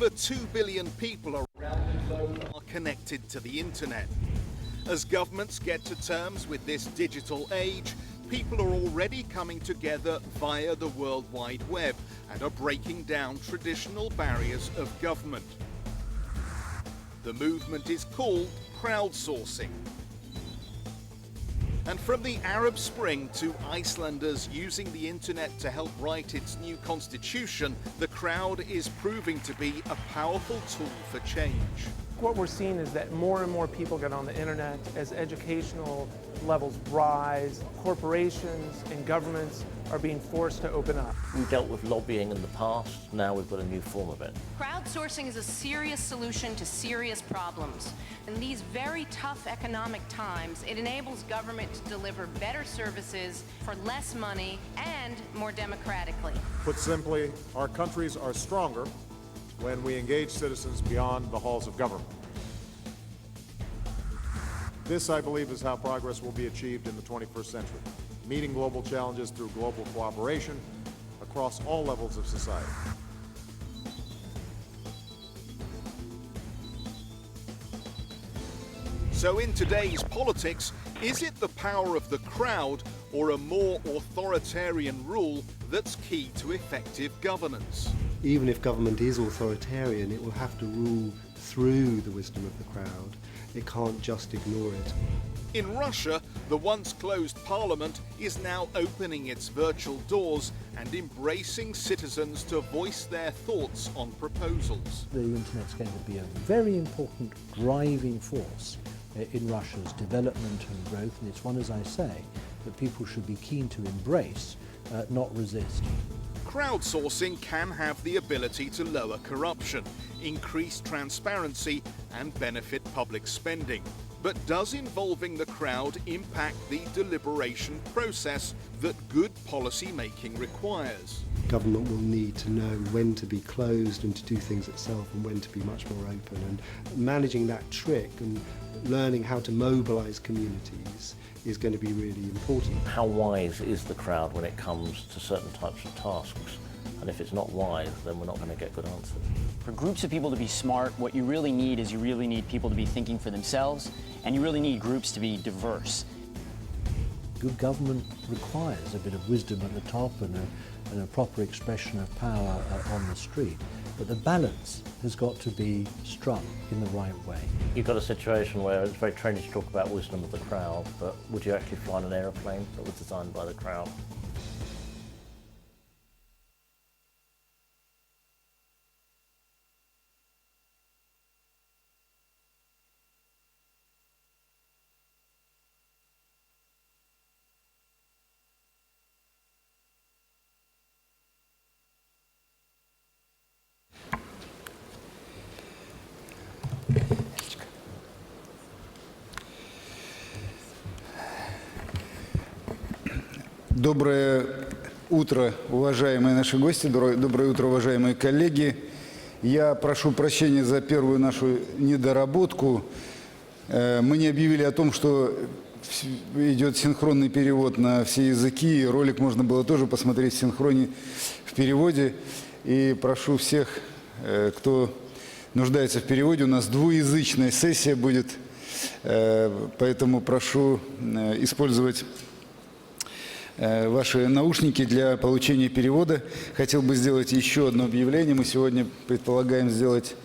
Over 2 billion people around the globe are connected to the internet. As governments get to terms with this digital age, people are already coming together via the World Wide Web and are breaking down traditional barriers of government. The movement is called crowdsourcing. And from the Arab Spring to Icelanders using the internet to help write its new constitution, the crowd is proving to be a powerful tool for change. What we're seeing is that more and more people get on the internet as educational levels rise. Corporations and governments are being forced to open up. We've dealt with lobbying in the past, now we've got a new form of it. Crowdsourcing is a serious solution to serious problems. In these very tough economic times, it enables government to deliver better services for less money and more democratically. Put simply, our countries are stronger when we engage citizens beyond the halls of government. This, I believe, is how progress will be achieved in the 21st century, meeting global challenges through global cooperation across all levels of society. So in today's politics, is it the power of the crowd or a more authoritarian rule that's key to effective governance? Even if government is authoritarian, it will have to rule through the wisdom of the crowd. It can't just ignore it. In Russia, the once closed parliament is now opening its virtual doors and embracing citizens to voice their thoughts on proposals. The internet's going to be a very important driving force in Russia's development and growth, and it's one, as I say, that people should be keen to embrace, not resist. Crowdsourcing can have the ability to lower corruption, increase transparency and benefit public spending. But does involving the crowd impact the deliberation process that good policy making requires? Government will need to know when to be closed and to do things itself and when to be much more open. And managing that trick and learning how to mobilize communities is going to be really important. How wise is the crowd when it comes to certain types of tasks? And if it's not wise, then we're not going to get good answers. For groups of people to be smart, what you really need is you really need people to be thinking for themselves, and you really need groups to be diverse. Good government requires a bit of wisdom at the top and a proper expression of power on the street. But the balance has got to be struck in the right way. You've got a situation where it's very trendy to talk about wisdom of the crowd, but would you actually fly an aeroplane that was designed by the crowd? Доброе утро, уважаемые наши гости, доброе утро, уважаемые коллеги. Я прошу прощения за первую нашу недоработку. Мы не объявили о том, что идет синхронный перевод на все языки, и ролик можно было тоже посмотреть в синхроне в переводе. И прошу всех, кто нуждается в переводе, у нас двуязычная сессия будет, поэтому прошу использовать ваши наушники для получения перевода. Хотел бы сделать еще одно объявление. Мы сегодня предполагаем сделать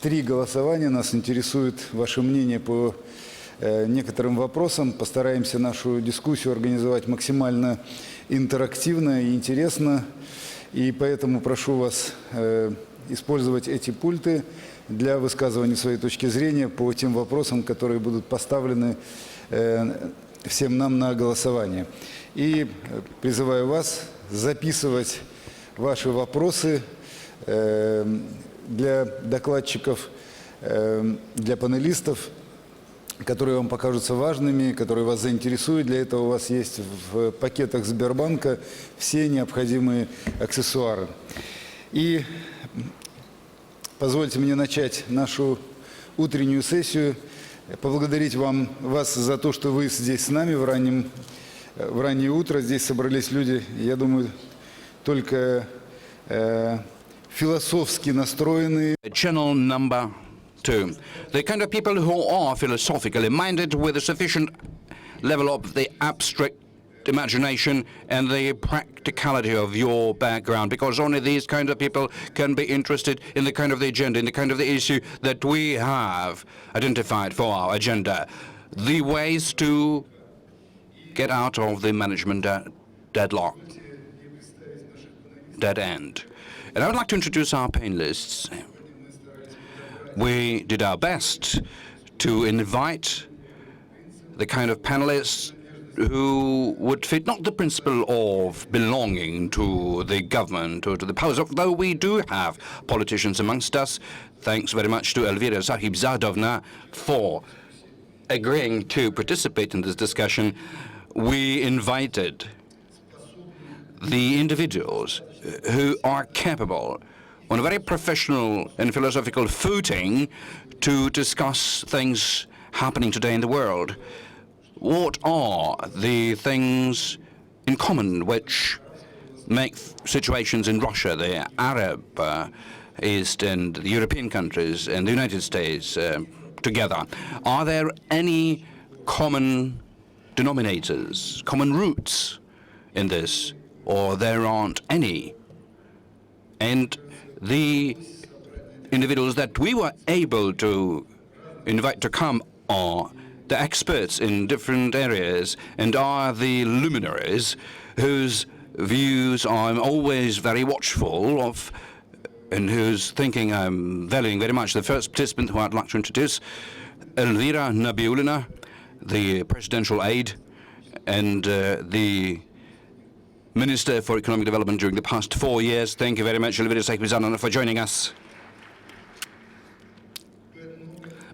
3 голосования. Нас интересует ваше мнение по некоторым вопросам. Постараемся нашу дискуссию организовать максимально интерактивно и интересно. И поэтому прошу вас использовать эти пульты для высказывания своей точки зрения по тем вопросам, которые будут поставлены всем нам на голосование. И призываю вас записывать ваши вопросы для докладчиков, для панелистов, которые вам покажутся важными, которые вас заинтересуют. Для этого у вас есть в пакетах Сбербанка все необходимые аксессуары. И позвольте мне начать нашу утреннюю сессию. Поблагодарить вас за то, что вы здесь с нами в раннее утро. Здесь собрались люди, я думаю, только философски настроенные. Channel number 2. The kind of people who are philosophically minded with a sufficient level of the abstract imagination and the practicality of your background, because only these kind of people can be interested in the kind of the agenda, in the kind of the issue that we have identified for our agenda. The ways to get out of the management deadlock, dead end. And I would like to introduce our panelists. We did our best to invite the kind of panelists who would fit not the principle of belonging to the government or to the powers, though we do have politicians amongst us. Thanks very much to Elvira Sahibzadovna for agreeing to participate in this discussion. We invited the individuals who are capable on a very professional and philosophical footing to discuss things happening today in the world. What are the things in common which make situations in Russia, the Arab East, and the European countries, and the United States together? Are there any common denominators, common roots in this, or there aren't any? And the individuals that we were able to invite to come are the experts in different areas and are the luminaries whose views I'm always very watchful of and whose thinking I'm valuing very much. The first participant who I'd like to introduce, Elvira Nabiulina, the presidential aide and the Minister for Economic Development during the past 4 years. Thank you very much, Elvira Sahibzadovna, for joining us.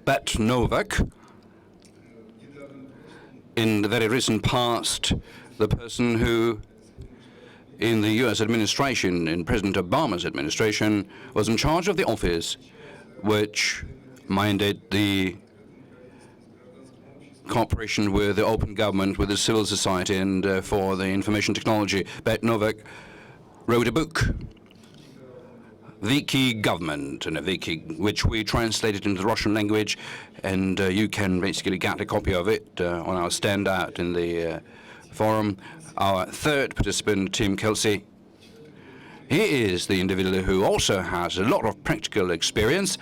Beth Noveck, in the very recent past, the person who, in the US administration, in President Obama's administration, was in charge of the office which minded the cooperation with the open government, with the civil society, and for the information technology. Beth Noveck wrote a book, Wiki Government, and a wiki which we translated into the Russian language, and you can basically get a copy of it on our stand out in the forum. Our third participant, Tim Kelsey, he is the individual who also has a lot of practical experience.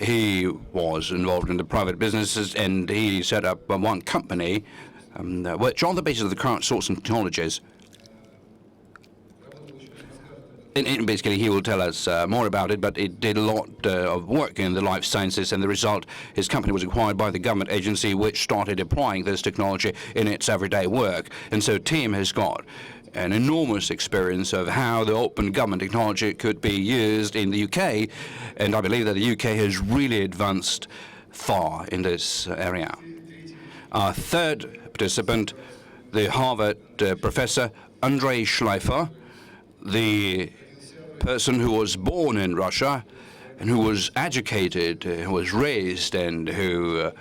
He was involved in the private businesses, and he set up one company which, on the basis of the current sorts and technologies, and basically he will tell us more about it, but it did a lot of work in the life sciences, and the result, his company was acquired by the government agency which started applying this technology in its everyday work. And so Tim has got an enormous experience of how the open government technology could be used in the UK, and I believe that the UK has really advanced far in this area. Our third participant, the Harvard professor Andrei Shleifer, the person who was born in Russia and who was educated, who was raised and who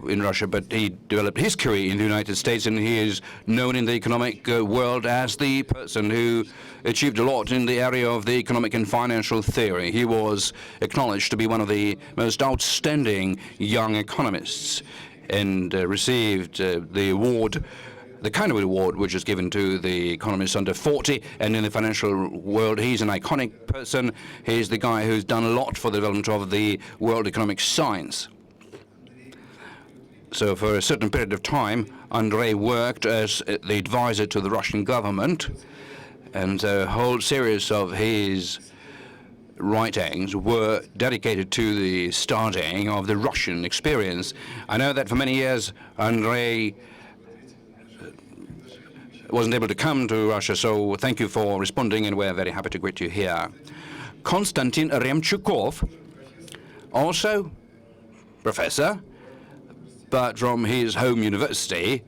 in Russia, but he developed his career in the United States, and he is known in the economic world as the person who achieved a lot in the area of the economic and financial theory. He was acknowledged to be one of the most outstanding young economists and received the award, the kind of award which is given to the economists under 40, and in the financial world he's an iconic person. He's the guy who's done a lot for the development of the world economic science. So for a certain period of time, Andrei worked as the advisor to the Russian government, and a whole series of his writings were dedicated to the starting of the Russian experience. I know that for many years Andrei wasn't able to come to Russia, so thank you for responding, and we're very happy to greet you here. Konstantin Remchukov, also professor, but from his home university,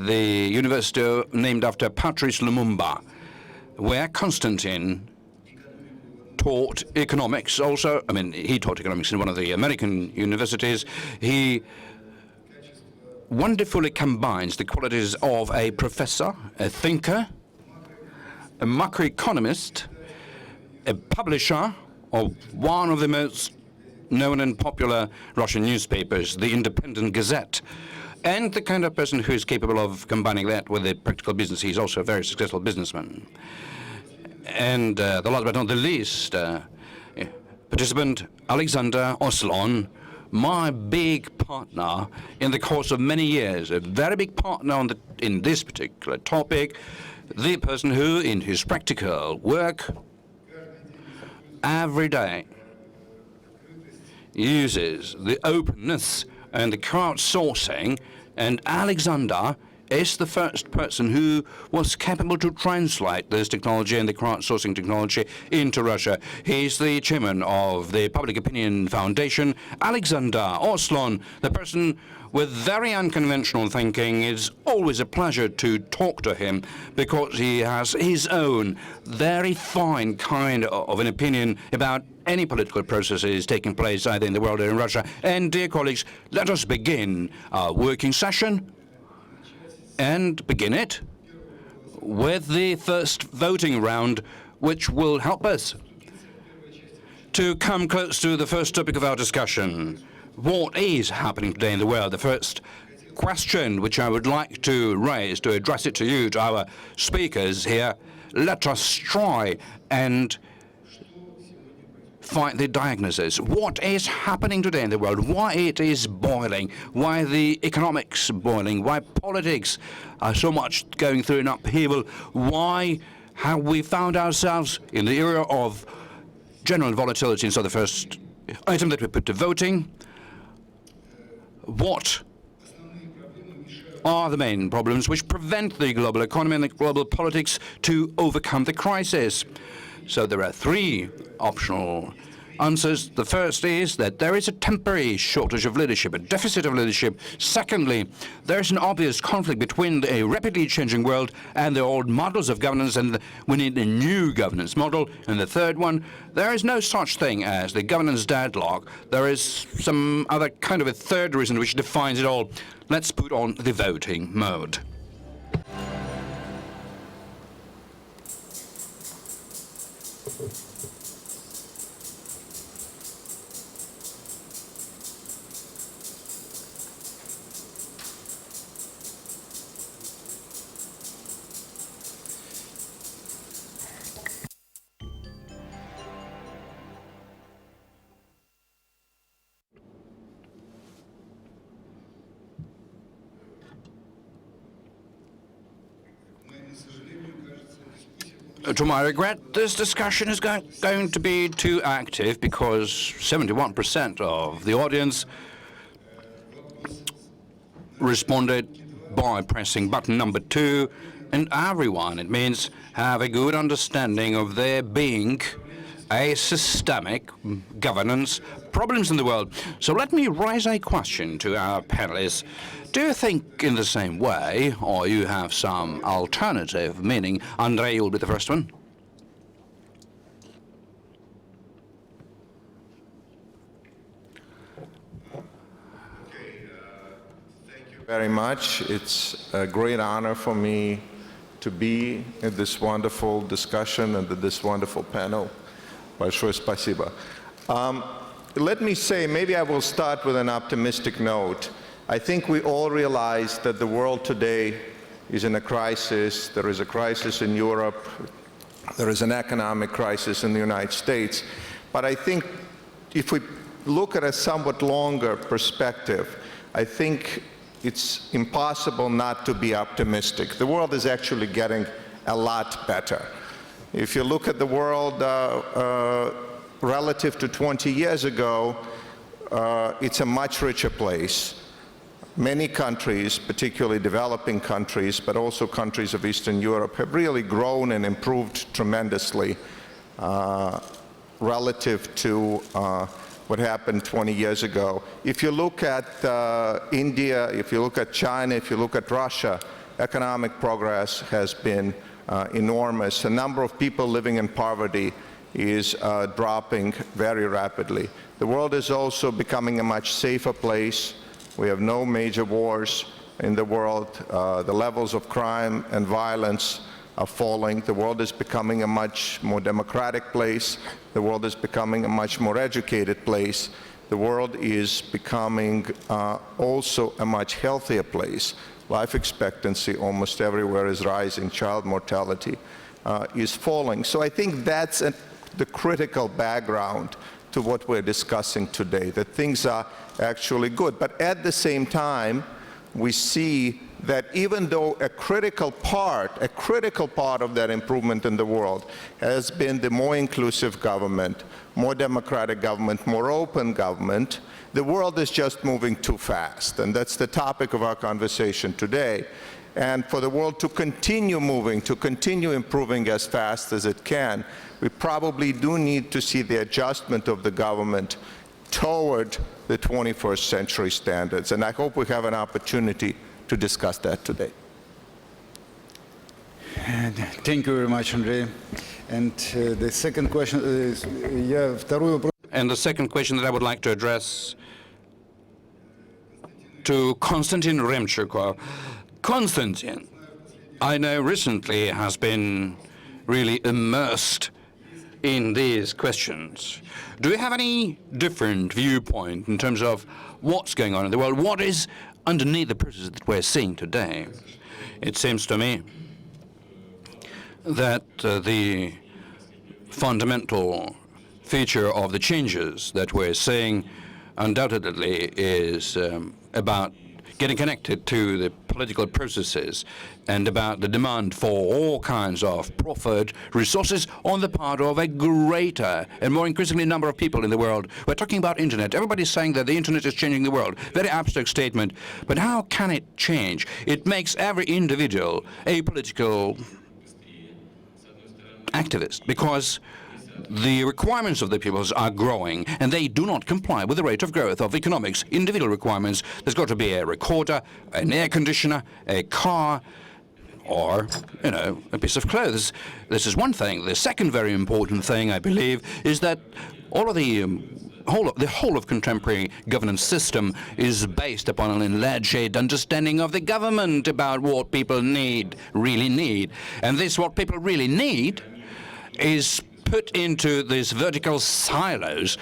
the university named after Patrice Lumumba, where Konstantin taught economics also. I mean, he taught economics in one of the American universities. He wonderfully combines the qualities of a professor, a thinker, a macroeconomist, a publisher of one of the most known and popular Russian newspapers, the Independent Gazette, and the kind of person who is capable of combining that with a practical business. He's also a very successful businessman. And the last but not the least, participant Alexander Oslon, my big partner in the course of many years, a very big partner in this particular topic, the person who, in his practical work, every day uses the openness and the crowdsourcing, and Alexander is the first person who was capable to translate this technology and the crowdsourcing technology into Russia. He's the chairman of the Public Opinion Foundation. Alexander Oslon, the person with very unconventional thinking. It's always a pleasure to talk to him because he has his own very fine kind of an opinion about any political processes taking place either in the world or in Russia. And dear colleagues, let us begin our working session and begin it with the first voting round, which will help us to come close to the first topic of our discussion. What is happening today in the world? The first question which I would like to raise, to address it to you, to our speakers here, let us try and find the diagnosis. What is happening today in the world? Why it is boiling? Why the economics boiling? Why politics are so much going through an upheaval? Why have we found ourselves in the era of general volatility? And so the first item that we put to voting, what are the main problems which prevent the global economy and the global politics to overcome the crisis? So there are three optional answers. The first is that there is a temporary shortage of leadership, a deficit of leadership. Secondly, there is an obvious conflict between a rapidly changing world and the old models of governance, and we need a new governance model. And the third one, there is no such thing as the governance deadlock. There is some other kind of a third reason which defines it all. Let's put on the voting mode. To my regret, this discussion is going to be too active because 71% of the audience responded by pressing button number 2, and everyone, it means, have a good understanding of there being a systemic governance problems in the world. So let me raise a question to our panelists. Do you think in the same way, or you have some alternative meaning? Andrei, you'll be the first one. Thank you very much. It's a great honor for me to be in this wonderful discussion and this wonderful panel. Большое спасибо. Let me say, maybe I will start with an optimistic note. I think we all realize that the world today is in a crisis. There is a crisis in Europe. There is an economic crisis in the United States. But I think if we look at a somewhat longer perspective, I think it's impossible not to be optimistic. The world is actually getting a lot better. If you look at the world relative to 20 years ago, it's a much richer place. Many countries, particularly developing countries, but also countries of Eastern Europe, have really grown and improved tremendously relative to what happened 20 years ago. If you look at India, if you look at China, if you look at Russia, economic progress has been enormous. The number of people living in poverty is dropping very rapidly. The world is also becoming a much safer place. We have no major wars in the world. The levels of crime and violence are falling. The world is becoming a much more democratic place. The world is becoming a much more educated place. The world is becoming also a much healthier place. Life expectancy almost everywhere is rising. Child mortality is falling. So I think that's the critical background to what we're discussing today, that things are actually good. But at the same time, we see that even though a critical part of that improvement in the world has been the more inclusive government, more democratic government, more open government, the world is just moving too fast. And that's the topic of our conversation today. And for the world to continue moving, to continue improving as fast as it can, we probably do need to see the adjustment of the government toward the 21st century standards. And I hope we have an opportunity to discuss that today. Thank you very much, Andrei. And the second question is, And the second question that I would like to address to Konstantin Remchukov. Konstantin, I know recently has been really immersed in these questions. Do you have any different viewpoint in terms of what's going on in the world? What is underneath the process that we're seeing today? It seems to me that the fundamental feature of the changes that we're seeing undoubtedly is about getting connected to the political processes and about the demand for all kinds of proffered resources on the part of a greater and more increasingly number of people in the world. We're talking about internet. Everybody's saying that the internet is changing the world. Very abstract statement. But how can it change? It makes every individual a political activist because the requirements of the peoples are growing, and they do not comply with the rate of growth of economics. Individual requirements, there's got to be a recorder, an air conditioner, a car, or, you know, a piece of clothes. This is one thing. The second very important thing, I believe, is that all of the whole of contemporary governance system is based upon an alleged understanding of the government about what people really need. And this, what people really need, is put into these vertical silos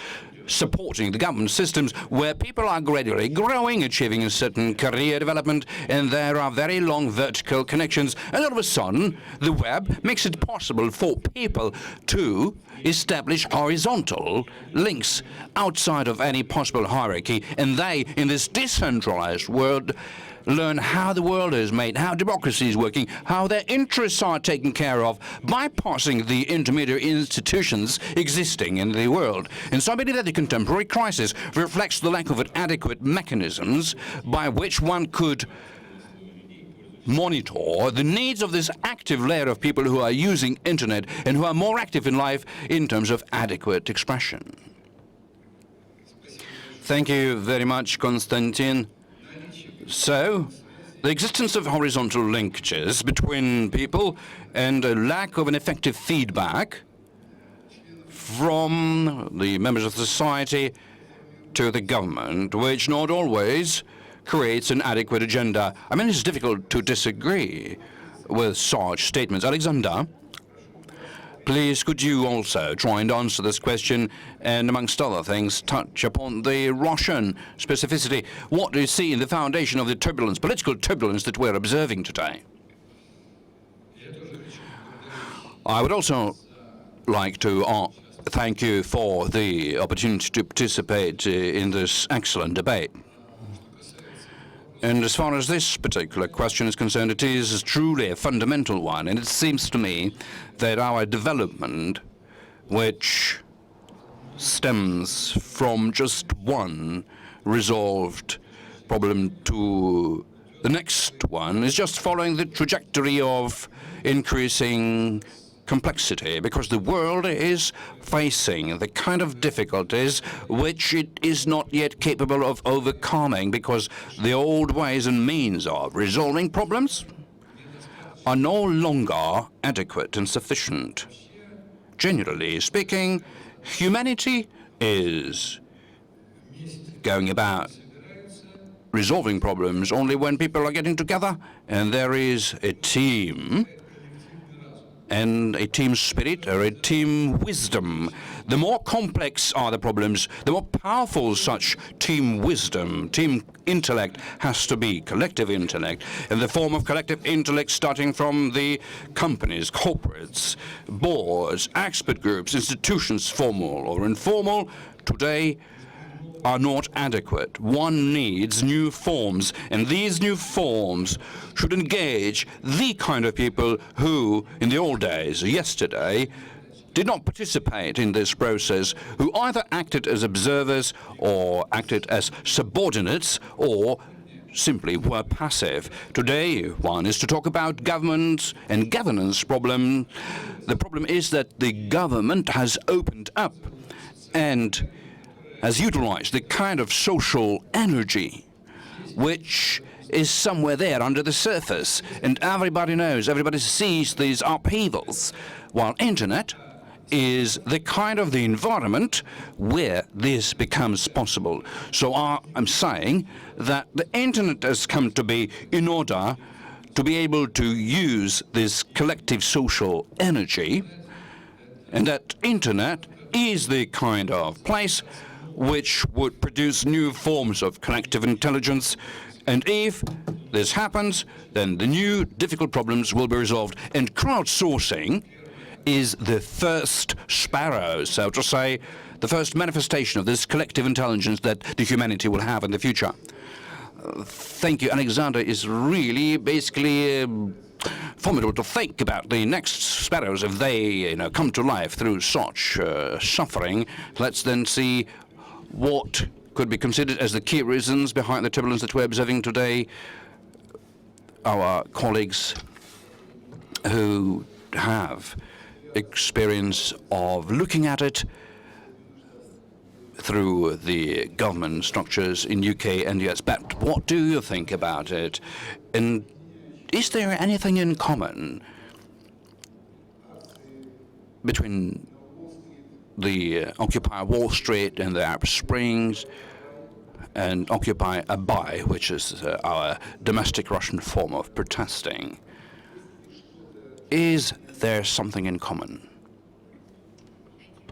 supporting the government systems where people are gradually growing, achieving a certain career development, and there are very long vertical connections. And all of a sudden, the web makes it possible for people to establish horizontal links outside of any possible hierarchy. And they, in this decentralized world, learn how the world is made, how democracy is working, how their interests are taken care of, bypassing the intermediary institutions existing in the world. And so I believe that the contemporary crisis reflects the lack of adequate mechanisms by which one could monitor the needs of this active layer of people who are using internet and who are more active in life in terms of adequate expression. Thank you very much, Konstantin. So, the existence of horizontal linkages between people and a lack of an effective feedback from the members of society to the government, which not always creates an adequate agenda. I mean, it's difficult to disagree with such statements. Alexander, please, could you also try and answer this question and, amongst other things, touch upon the Russian specificity? What do you see in the foundation of the turbulence, political turbulence that we're observing today? I would also like to thank you for the opportunity to participate in this excellent debate. And as far as this particular question is concerned, it is truly a fundamental one. And it seems to me that our development, which stems from just one resolved problem to the next one, is just following the trajectory of increasing complexity, because the world is facing the kind of difficulties which it is not yet capable of overcoming, because the old ways and means of resolving problems are no longer adequate and sufficient. Generally speaking, humanity is going about resolving problems only when people are getting together and there is a team and a team spirit or a team wisdom. The more complex are the problems, the more powerful such team wisdom, team intellect has to be, collective intellect, in the form of collective intellect starting from the companies, corporates, boards, expert groups, institutions, formal or informal, today are not adequate. One needs new forms, and these new forms should engage the kind of people who, in the old days, yesterday, did not participate in this process, who either acted as observers or acted as subordinates or simply were passive. Today, one is to talk about government and governance problem. The problem is that the government has opened up and has utilized the kind of social energy which is somewhere there under the surface, and everybody knows, everybody sees these upheavals, while internet is the kind of the environment where this becomes possible. So I'm saying that the internet has come to be in order to be able to use this collective social energy, and that internet is the kind of place which would produce new forms of collective intelligence. And if this happens, then the new difficult problems will be resolved. And crowdsourcing is the first sparrow, so to say, the first manifestation of this collective intelligence that the humanity will have in the future. Thank you. Alexander is really basically formidable to think about the next sparrows if they come to life through such suffering. Let's then see what could be considered as the key reasons behind the turbulence that we're observing today. Our colleagues who have experience of looking at it through the government structures in UK and US. But what do you think about it? And is there anything in common between the Occupy Wall Street and the Arab Springs and Occupy Abai, which is our domestic Russian form of protesting? Is there something in common?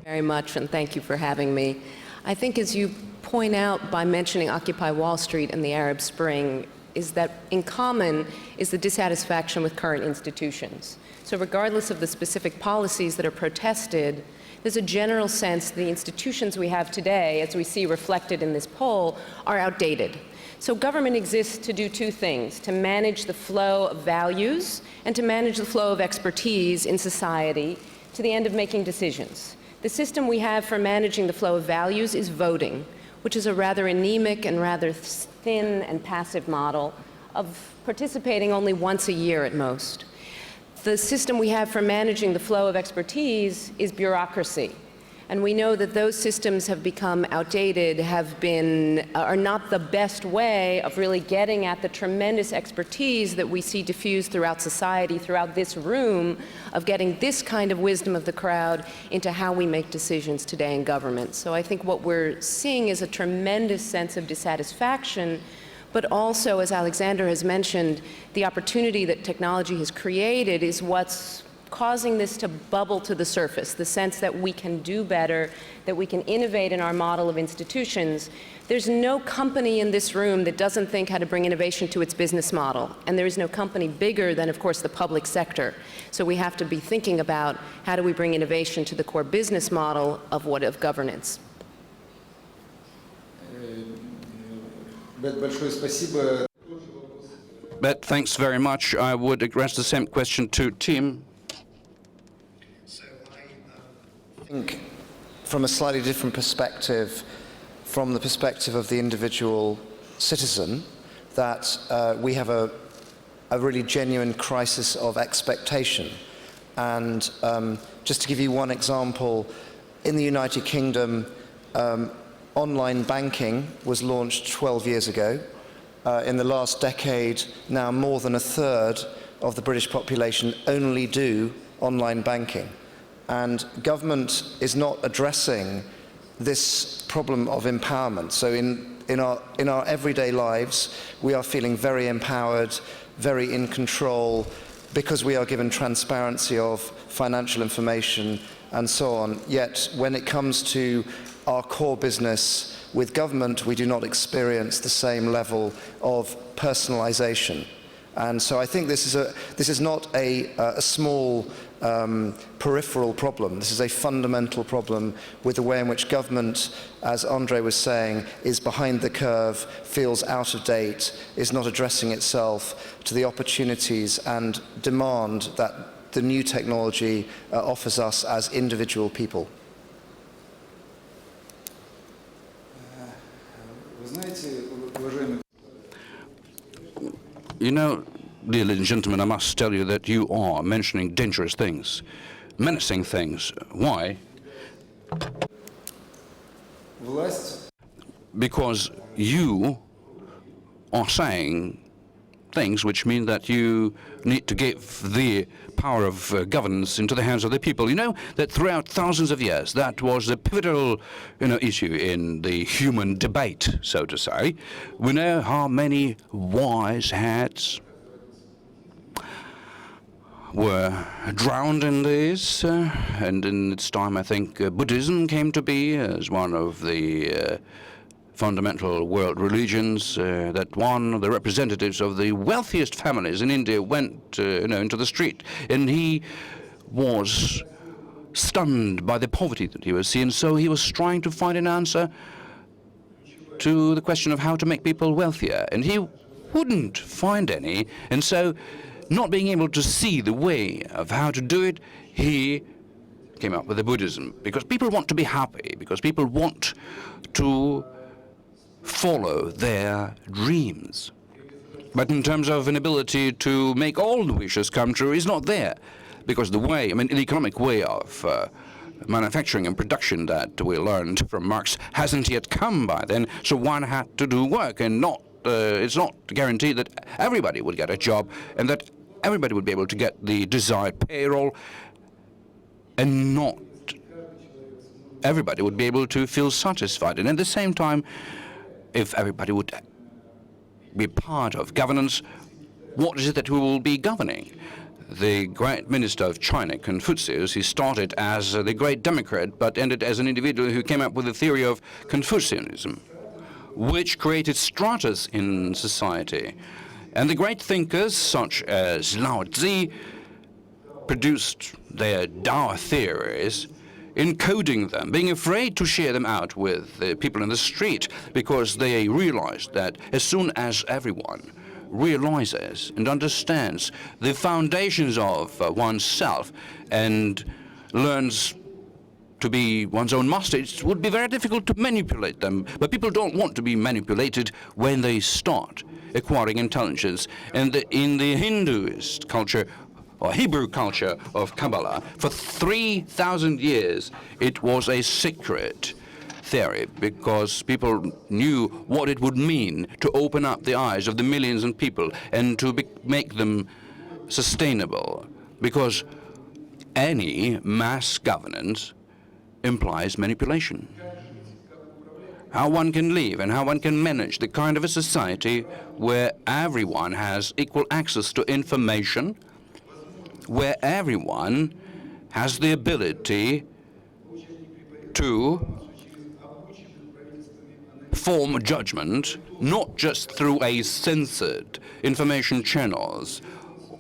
Very much, and thank you for having me. I think, as you point out by mentioning Occupy Wall Street and the Arab Spring, is that in common is the dissatisfaction with current institutions. So regardless of the specific policies that are protested, there's a general sense the institutions we have today, as we see reflected in this poll, are outdated. So government exists to do two things: to manage the flow of values and to manage the flow of expertise in society to the end of making decisions. The system we have for managing the flow of values is voting, which is a rather anemic and rather thin and passive model of participating only once a year at most. The system we have for managing the flow of expertise is bureaucracy. And we know that those systems have become outdated, are not the best way of really getting at the tremendous expertise that we see diffused throughout society, throughout this room, of getting this kind of wisdom of the crowd into how we make decisions today in government. So I think what we're seeing is a tremendous sense of dissatisfaction, but also, as Alexander has mentioned, the opportunity that technology has created is what's causing this to bubble to the surface, the sense that we can do better, that we can innovate in our model of institutions. There's no company in this room that doesn't think how to bring innovation to its business model, and there is no company bigger than, of course, the public sector. So we have to be thinking about how do we bring innovation to the core business model of governance. Beth, thanks very much. I would address the same question to Tim. I think from a slightly different perspective, from the perspective of the individual citizen, that we have a really genuine crisis of expectation. And just to give you one example, in the United Kingdom, online banking was launched 12 years ago. In the last decade, now more than a third of the British population only do online banking. And government is not addressing this problem of empowerment. So in our everyday lives, we are feeling very empowered, very in control, because we are given transparency of financial information and so on. Yet when it comes to our core business with government, we do not experience the same level of personalization. And so I think this is not a small peripheral problem. This is a fundamental problem with the way in which government, as Andrei was saying, is behind the curve, feels out of date, is not addressing itself to the opportunities and demand that the new technology offers us as individual people. You know, dear ladies and gentlemen, I must tell you that you are mentioning dangerous things, menacing things. Why? Because you are saying things which mean that you need to give the power of governance into the hands of the people. You know that throughout thousands of years, that was a pivotal, issue in the human debate, so to say. We know how many wise heads were drowned in this, and in its time, I think, Buddhism came to be as one of the fundamental world religions, that one of the representatives of the wealthiest families in India went into the street, and he was stunned by the poverty that he was seeing, so he was trying to find an answer to the question of how to make people wealthier, and he wouldn't find any, and so not being able to see the way of how to do it, he came up with the Buddhism, because people want to be happy, because people want to follow their dreams. But in terms of an ability to make all the wishes come true is not there, because the economic way of manufacturing and production that we learned from Marx hasn't yet come by then, so one had to do work, and it's not guaranteed that everybody would get a job and that everybody would be able to get the desired payroll, and not everybody would be able to feel satisfied. And at the same time, if everybody would be part of governance, what is it that we will be governing? The great minister of China, Confucius, he started as the great Democrat, but ended as an individual who came up with the theory of Confucianism, which created stratas in society. And the great thinkers, such as Lao Tzu, produced their Tao theories, encoding them, being afraid to share them out with the people in the street, because they realized that as soon as everyone realizes and understands the foundations of oneself and learns to be one's own master, it would be very difficult to manipulate them. But people don't want to be manipulated when they start acquiring intelligence. And in the Hinduist culture, or Hebrew culture of Kabbalah, for 3,000 years it was a secret theory, because people knew what it would mean to open up the eyes of the millions of people and to make them sustainable, because any mass governance implies manipulation. How one can live and how one can manage the kind of a society where everyone has equal access to information, where everyone has the ability to form judgment, not just through a censored information channels,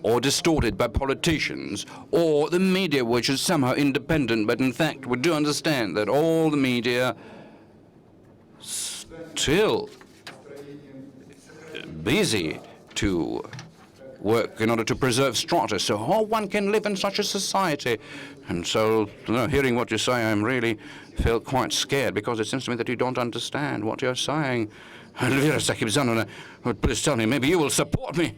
or distorted by politicians, or the media, which is somehow independent, but in fact we do understand that all the media still busy to work in order to preserve strata, so how one can live in such a society. And so, hearing what you say, I really feel quite scared, because it seems to me that you don't understand what you're saying. Please tell me, maybe you will support me.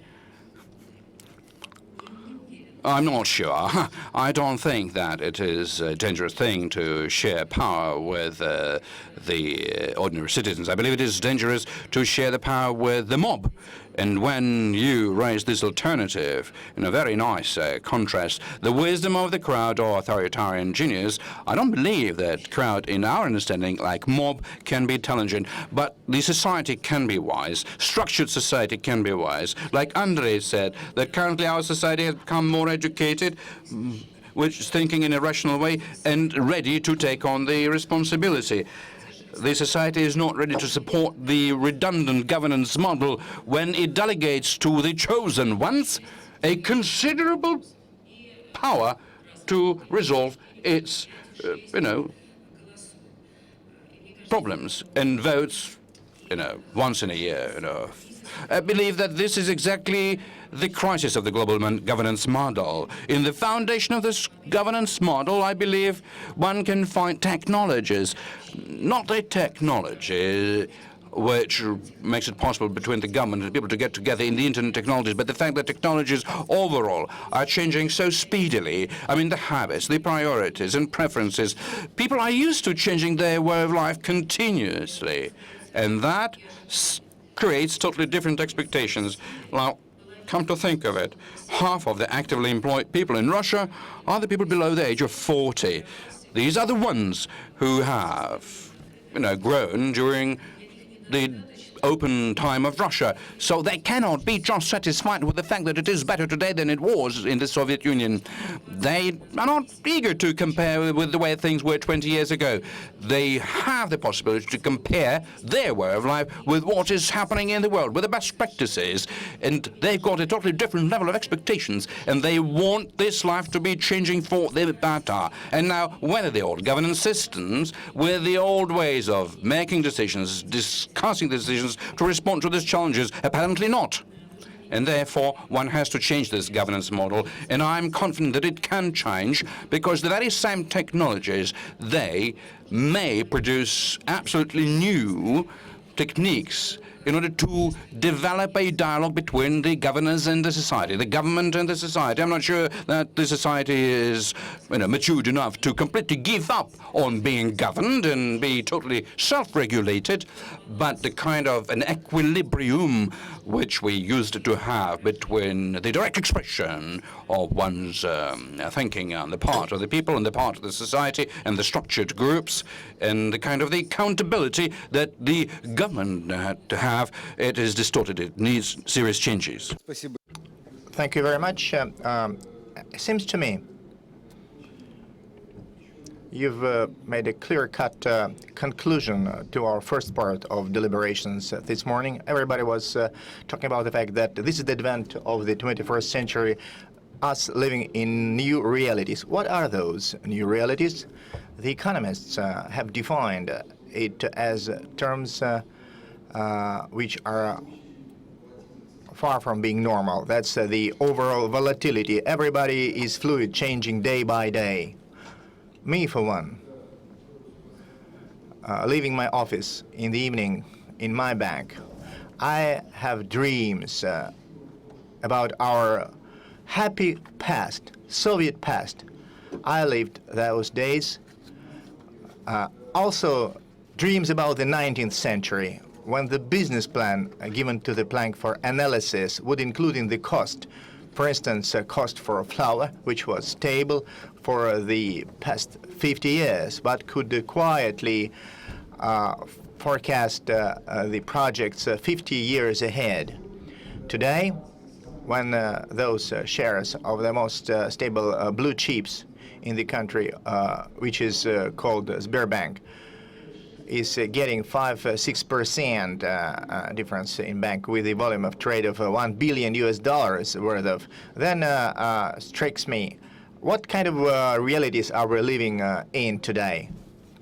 I'm not sure. I don't think that it is a dangerous thing to share power with the ordinary citizens. I believe it is dangerous to share the power with the mob. And when you raise this alternative in a very nice contrast, the wisdom of the crowd or authoritarian genius, I don't believe that crowd, in our understanding, like mob, can be intelligent, but the society can be wise. Structured society can be wise. Like Andrei said, that currently our society has become more educated, which is thinking in a rational way and ready to take on the responsibility. The society is not ready to support the redundant governance model when it delegates to the chosen ones a considerable power to resolve its, problems and votes, once in a year, I believe that this is exactly the crisis of the global governance model. In the foundation of this governance model, I believe one can find technologies, not a technology which makes it possible between the government and people to get together in the internet technologies, but the fact that technologies overall are changing so speedily. I mean, the habits, the priorities and preferences. People are used to changing their way of life continuously, and that creates totally different expectations. Now, come to think of it, half of the actively employed people in Russia are the people below the age of 40. These are the ones who have, grown during the open time of Russia. So they cannot be just satisfied with the fact that it is better today than it was in the Soviet Union. They are not eager to compare with the way things were 20 years ago. They have the possibility to compare their way of life with what is happening in the world, with the best practices. And they've got a totally different level of expectations, and they want this life to be changing for the better. And now, whether the old governance systems, with the old ways of making decisions, discussing decisions, to respond to these challenges? Apparently not. And therefore, one has to change this governance model. And I'm confident that it can change, because the very same technologies, they may produce absolutely new techniques in order to develop a dialogue between the governors and the society, the government and the society. I'm not sure that the society is matured enough to completely give up on being governed and be totally self-regulated, but the kind of an equilibrium which we used to have between the direct expression of one's thinking on the part of the people and the part of the society and the structured groups and the kind of the accountability that the government had to have, it is distorted. It needs serious changes. Thank you very much. It seems to me you've made a clear-cut conclusion to our first part of deliberations this morning. Everybody was talking about the fact that this is the advent of the 21st century, us living in new realities. What are those new realities? The economists have defined it as terms which are far from being normal. That's the overall volatility. Everybody is fluid, changing day by day. Me, for one, leaving my office in the evening in my bank, I have dreams about our happy past, Soviet past. I lived those days. Also, dreams about the 19th century, when the business plan given to the Planck for analysis would include in the cost, for instance, a cost for flour, which was stable for the past 50 years, but could quietly forecast the projects 50 years ahead. Today, when those shares of the most stable blue chips in the country, which is called Sberbank, is getting 5-6% difference in bank with a volume of trade of $1 billion worth of, then strikes me, what kind of realities are we living in today?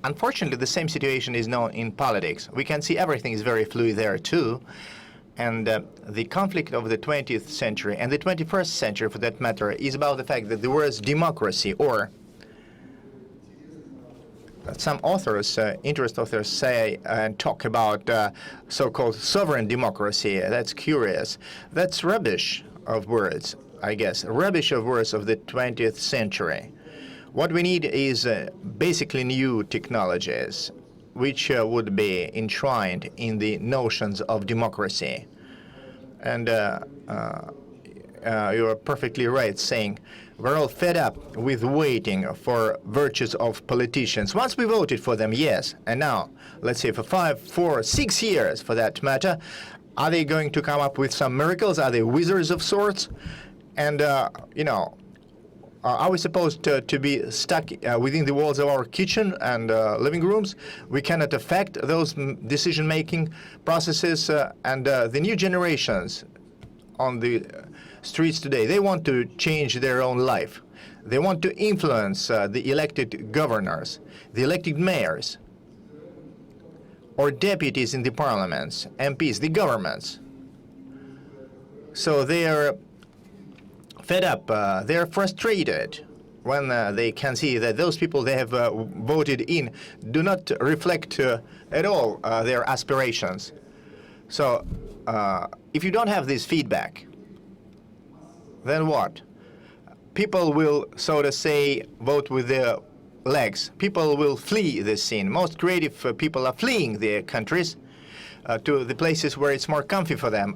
Unfortunately, the same situation is known in politics. We can see everything is very fluid there too. And the conflict of the 20th century and the 21st century, for that matter, is about the fact that the words democracy, or some authors, interest authors, say and talk about so-called sovereign democracy. That's curious. That's rubbish of words, I guess. Rubbish of words of the 20th century. What we need is basically new technologies. which would be enshrined in the notions of democracy. And you are perfectly right saying we're all fed up with waiting for virtues of politicians. Once we voted for them, yes, and now, let's say for 5, 4, 6 years for that matter, are they going to come up with some miracles? Are they wizards of sorts? And, are we supposed to be stuck within the walls of our kitchen and living rooms? We cannot affect those decision-making processes, and the new generations on the streets today, they want to change their own life. They want to influence the elected governors, the elected mayors, or deputies in the parliaments, MPs, the governments. So they are fed up, they're frustrated when they can see that those people they have voted in do not reflect at all their aspirations. So if you don't have this feedback, then what? People will, so to say, vote with their legs. People will flee this scene. Most creative people are fleeing their countries to the places where it's more comfy for them,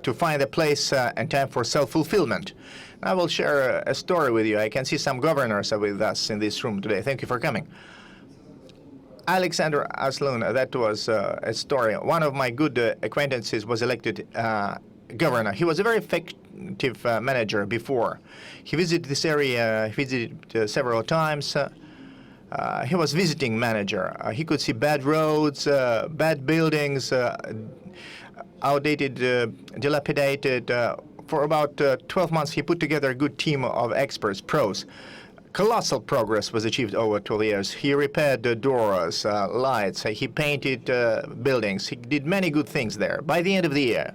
to find a place and time for self-fulfillment. I will share a story with you. I can see some governors are with us in this room today. Thank you for coming. Alexander Oslon, that was a story. One of my good acquaintances was elected governor. He was a very effective manager before. He visited this area, he visited several times. He was visiting manager. He could see bad roads, bad buildings, outdated, dilapidated. For about 12 months, he put together a good team of experts, pros. Colossal progress was achieved over 12 years. He repaired doors, lights, he painted buildings. He did many good things there. By the end of the year,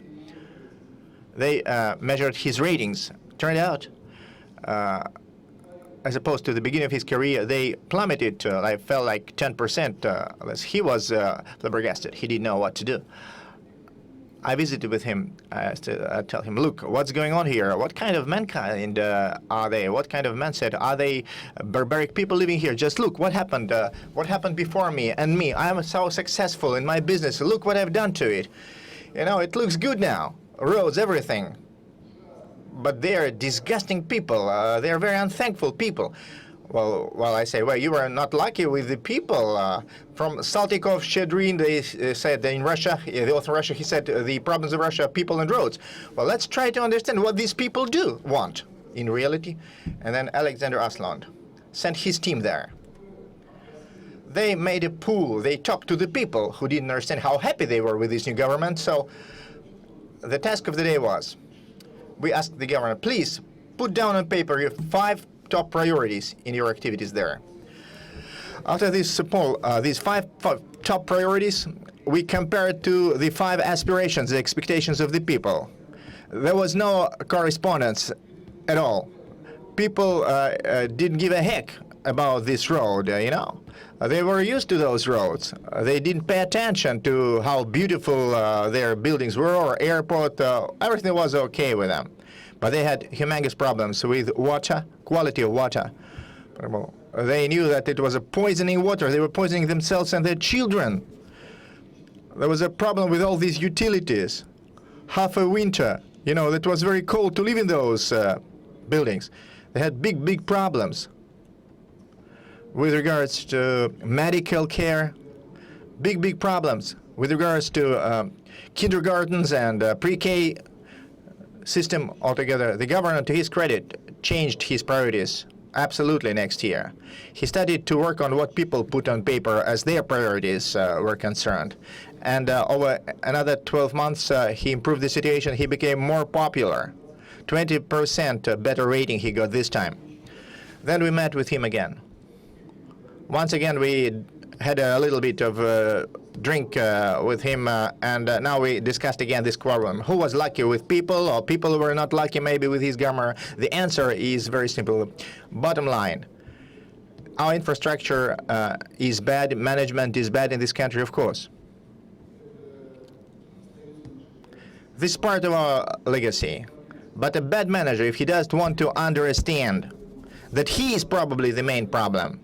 they measured his ratings. Turned out, as opposed to the beginning of his career, they plummeted. I felt like 10% less. He was flabbergasted. He didn't know what to do. I visited with him to tell him, look, what's going on here? What kind of mankind are they? What kind of mindset? Are they barbaric people living here? Just look, what happened before me and me? I am so successful in my business. Look what I've done to it. You know, it looks good now. Roads, everything. But they're disgusting people. They're very unthankful people. Well, I say, well, you were not lucky with the people. From Saltykov, Shchedrin, they said that in Russia, the author of Russia, he said the problems of Russia are people and roads. Well, let's try to understand what these people want in reality. And then Alexander Oslon sent his team there. They made a pool. They talked to the people who didn't understand how happy they were with this new government. So the task of the day was, we asked the governor, please put down on paper your 5 top priorities in your activities there. After this poll, these 5 top priorities, we compared to the 5 aspirations, the expectations of the people. There was no correspondence at all. People didn't give a heck about this road, you know. They were used to those roads. They didn't pay attention to how beautiful their buildings were or airport. Everything was okay with them. But they had humongous problems with water, quality of water. They knew that it was a poisoning water. They were poisoning themselves and their children. There was a problem with all these utilities. Half a winter, you know, it was very cold to live in those buildings. They had big problems with regards to medical care. Big problems with regards to kindergartens and pre-K system altogether. The governor, to his credit, changed his priorities absolutely next year. He started to work on what people put on paper as their priorities were concerned. And over another 12 months, he improved the situation. He became more popular. 20% better rating he got this time. Then we met with him again. Once again, we had a little bit of drink with him, and now we discussed again this problem. Who was lucky with people, or people who were not lucky maybe with his governor? The answer is very simple. Bottom line, our infrastructure is bad, management is bad in this country, of course. This is part of our legacy. But a bad manager, if he doesn't want to understand that he is probably the main problem,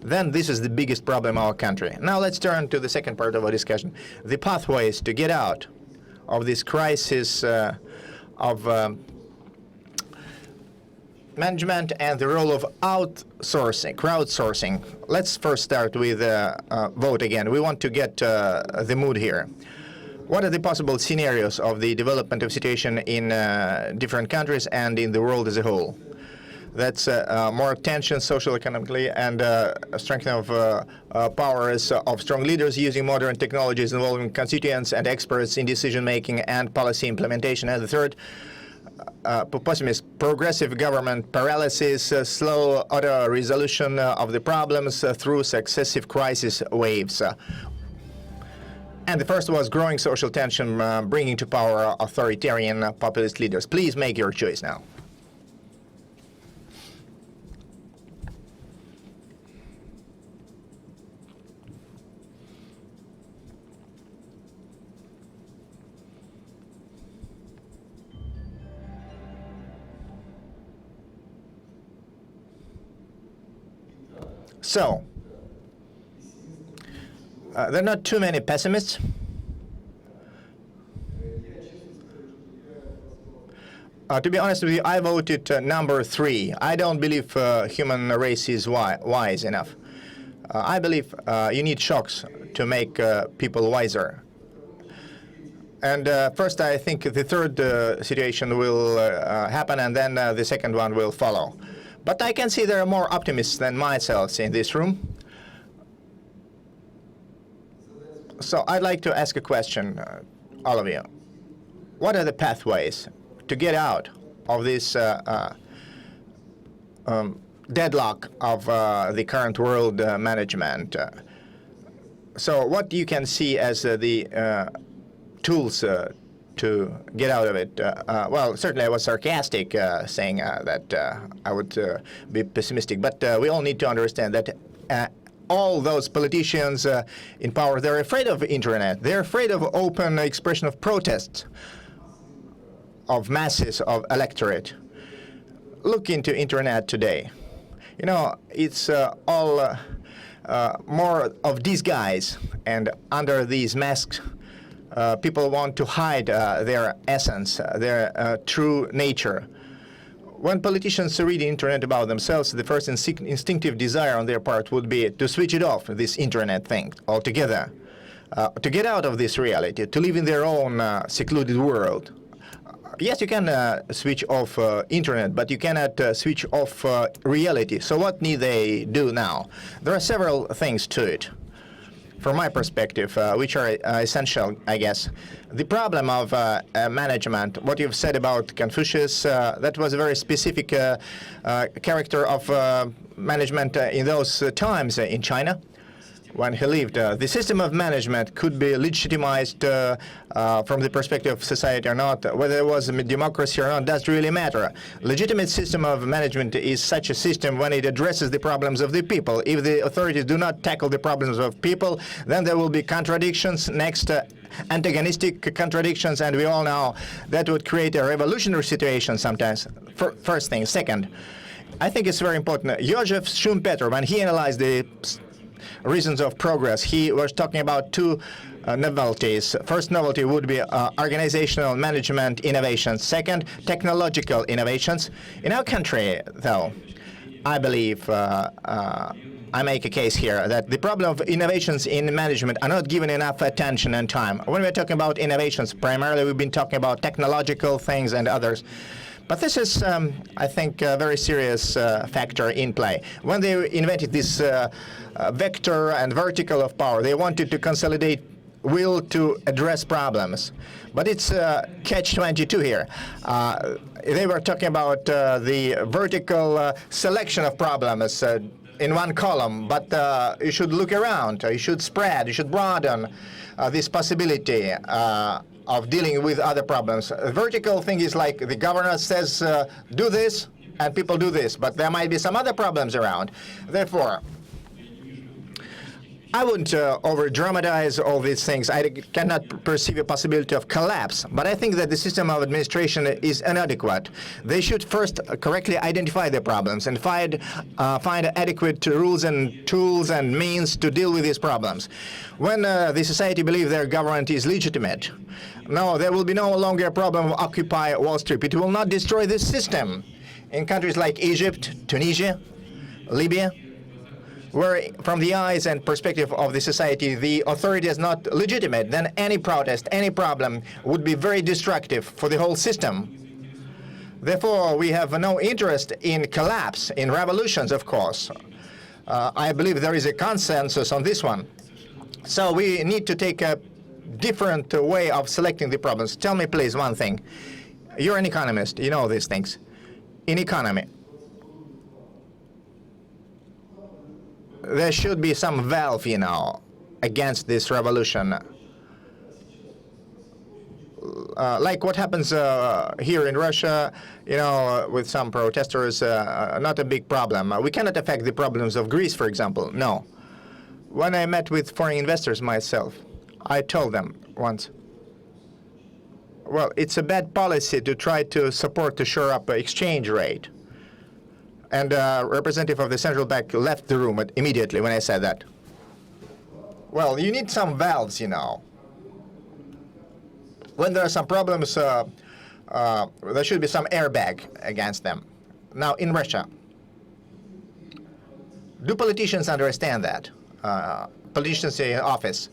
then this is the biggest problem in our country. Now let's turn to the second part of our discussion, the pathways to get out of this crisis of management and the role of outsourcing, crowdsourcing. Let's first start with vote again. We want to get the mood here. What are the possible scenarios of the development of situation in different countries and in the world as a whole? That's more tension socio-economically and strengthening of powers of strong leaders using modern technologies involving constituents and experts in decision-making and policy implementation. And the third, pessimist, progressive government paralysis, slow auto-resolution of the problems through successive crisis waves. And the first was growing social tension, bringing to power authoritarian populist leaders. Please make your choice now. So, there are not too many pessimists. To be honest with you, I voted number 3. I don't believe human race is wise enough. I believe you need shocks to make people wiser. And first, I think the third situation will happen, and then the second one will follow. But I can see there are more optimists than myself in this room. So I'd like to ask a question, all of you. What are the pathways to get out of this deadlock of the current world management? So what you can see as the tools to get out of it? Well, certainly I was sarcastic saying that I would be pessimistic, but we all need to understand that all those politicians in power, they're afraid of internet. They're afraid of open expression of protests of masses of electorate. Look into internet today. You know, it's all more of disguise, and under these masks, people want to hide their essence, their true nature. When politicians read the internet about themselves, the first instinctive desire on their part would be to switch it off, this internet thing, altogether, to get out of this reality, to live in their own secluded world. Yes, you can switch off internet, but you cannot switch off reality. So what need they do now? There are several things to it, from my perspective, which are essential, I guess. The problem of management, what you've said about Confucius, that was a very specific character of management in those times in China when he lived. The system of management could be legitimized from the perspective of society or not. Whether it was a democracy or not doesn't really matter. Legitimate system of management is such a system when it addresses the problems of the people. If the authorities do not tackle the problems of people, then there will be contradictions, next antagonistic contradictions, and we all know that would create a revolutionary situation sometimes. First thing. Second, I think it's very important. Joseph Schumpeter, when he analyzed the reasons of progress, he was talking about two novelties. First novelty would be organizational management innovations. Second, technological innovations. In our country, though, I believe I make a case here that the problem of innovations in management are not given enough attention and time. When we're talking about innovations, primarily we've been talking about technological things and others. But this is, I think, a very serious factor in play. When they invented this vector and vertical of power, they wanted to consolidate will to address problems. But it's catch-22 here. They were talking about the vertical selection of problems in one column, but you should look around, you should spread, you should broaden this possibility of dealing with other problems. A vertical thing is like the governor says, do this, and people do this, but there might be some other problems around. Therefore, I wouldn't over-dramatize all these things. I cannot perceive a possibility of collapse, but I think that the system of administration is inadequate. They should first correctly identify the problems and find adequate rules and tools and means to deal with these problems. When the society believes their government is legitimate, no, there will be no longer a problem of Occupy Wall Street. It will not destroy this system. In countries like Egypt, Tunisia, Libya, where from the eyes and perspective of the society, the authority is not legitimate, then any protest, any problem would be very destructive for the whole system. Therefore, we have no interest in collapse, in revolutions, of course. I believe there is a consensus on this one. So we need to take a different way of selecting the problems. Tell me, please, one thing. You're an economist. You know these things. In economy, there should be some valve, you know, against this revolution. Like what happens here in Russia, you know, with some protesters, not a big problem. We cannot affect the problems of Greece, for example. No. When I met with foreign investors myself, I told them once, well, it's a bad policy to try to support to shore up exchange rate. And representative of the central bank left the room immediately when I said that. Well, you need some valves, you know. When there are some problems, there should be some airbag against them. Now, in Russia, do politicians understand that? Politicians in office,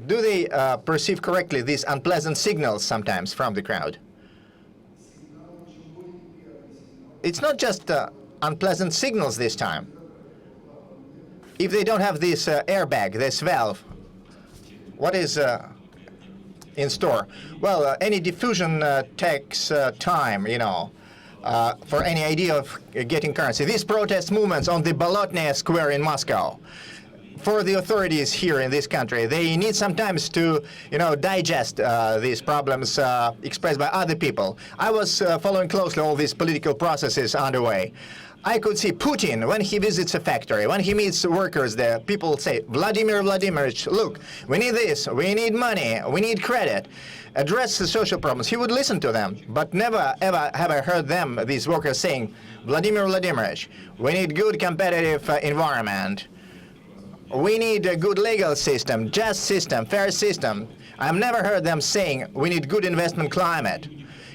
do they perceive correctly these unpleasant signals sometimes from the crowd? It's not just unpleasant signals this time. If they don't have this airbag, this valve, what is in store? Well, any diffusion takes time, you know, for any idea of getting currency. These protest movements on the Bolotnaya Square in Moscow, for the authorities here in this country, they need some time to, you know, digest these problems expressed by other people. I was following closely all these political processes underway. I could see Putin, when he visits a factory, when he meets workers there, people say, Vladimir Vladimirovich, look, we need this, we need money, we need credit. Address the social problems. He would listen to them, but never, ever have I heard them, these workers, saying, Vladimir Vladimirovich, we need good competitive environment. We need a good legal system, just system, fair system. I've never heard them saying we need good investment climate.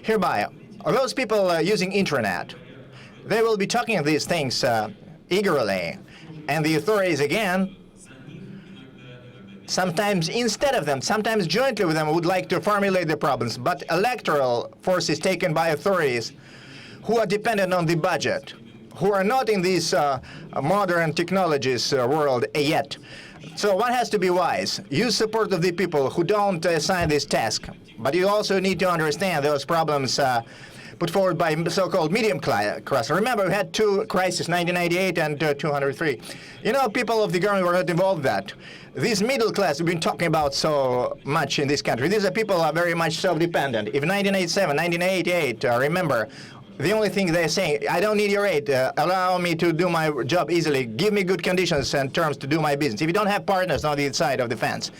Hereby, those people using internet, they will be talking these things eagerly. And the authorities, again, sometimes instead of them, sometimes jointly with them, would like to formulate the problems. But electoral forces taken by authorities who are dependent on the budget, who are not in this modern technologies world yet. So one has to be wise. Use support of the people who don't assign this task. But you also need to understand those problems put forward by so-called medium class. Remember, we had two crises, 1998 and 203. You know, people of the government were not involved in that. These middle class we've been talking about so much in this country, these are people who are very much self-dependent. If 1987, 1988, remember, the only thing they're saying, I don't need your aid, allow me to do my job easily, give me good conditions and terms to do my business. If you don't have partners on the side of the fence,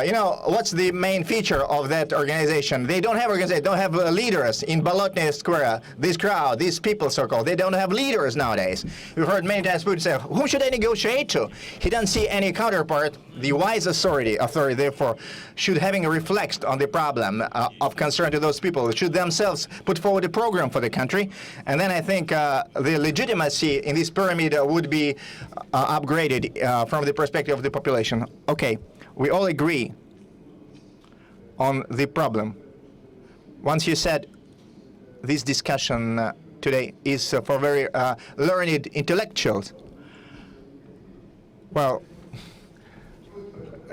you know, what's the main feature of that organization? They don't have organization, they don't have leaders in Bolotnaya Square. This crowd, these people, so-called, they don't have leaders nowadays. We've heard many times Putin say, whom should I negotiate to? He doesn't see any counterpart. The wise authority, therefore, should having reflected on the problem of concern to those people, should themselves put forward a program for the country. And then I think the legitimacy in this pyramid would be upgraded from the perspective of the population. Okay. We all agree on the problem. Once you said this discussion today is for very learned intellectuals. Well,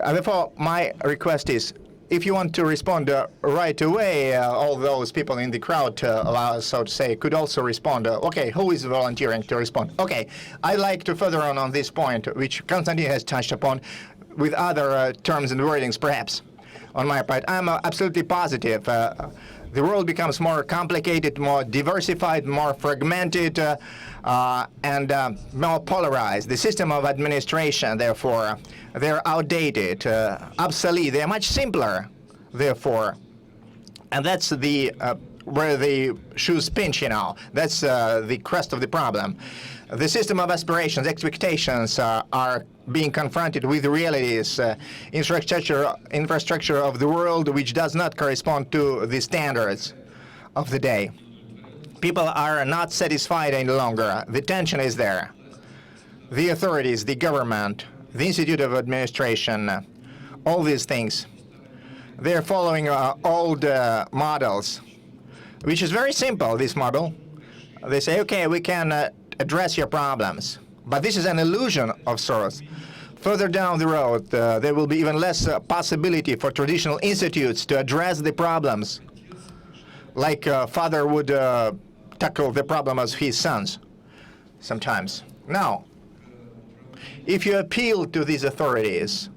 therefore, my request is, if you want to respond right away, all those people in the crowd, allow us, so to say, could also respond. Okay, who is volunteering to respond? Okay, I'd like to further on this point, which Konstantin has touched upon, with other terms and wordings, perhaps, on my part. I'm absolutely positive the world becomes more complicated, more diversified, more fragmented, and more polarized. The system of administration, therefore, they're outdated, obsolete. They're much simpler, therefore. And that's the where the shoes pinch, you know. That's the crust of the problem. The system of aspirations, expectations are being confronted with the realities, infrastructure of the world which does not correspond to the standards of the day. People are not satisfied any longer. The tension is there. The authorities, the government, the Institute of Administration, all these things, they're following old models, which is very simple, this model. They say, okay, we can address your problems. But this is an illusion of sorts. Further down the road, there will be even less possibility for traditional institutes to address the problems, like a father would tackle the problem of his sons sometimes. Now, if you appeal to these authorities,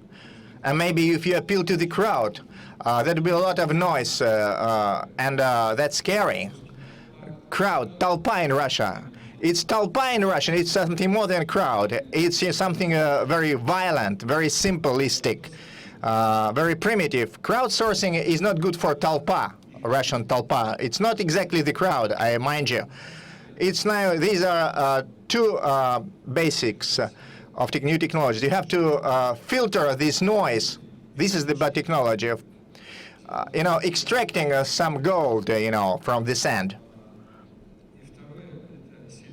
and maybe if you appeal to the crowd, there'll be a lot of noise, and that's scary. Crowd, толпа in Russia. It's толпа in Russian. It's something more than crowd. It's something very violent, very simplistic, very primitive. Crowdsourcing is not good for толпа, Russian толпа. It's not exactly the crowd, I mind you. It's now, these are two basics of new technologies. You have to filter this noise. This is the bad technology of, extracting some gold, from the sand,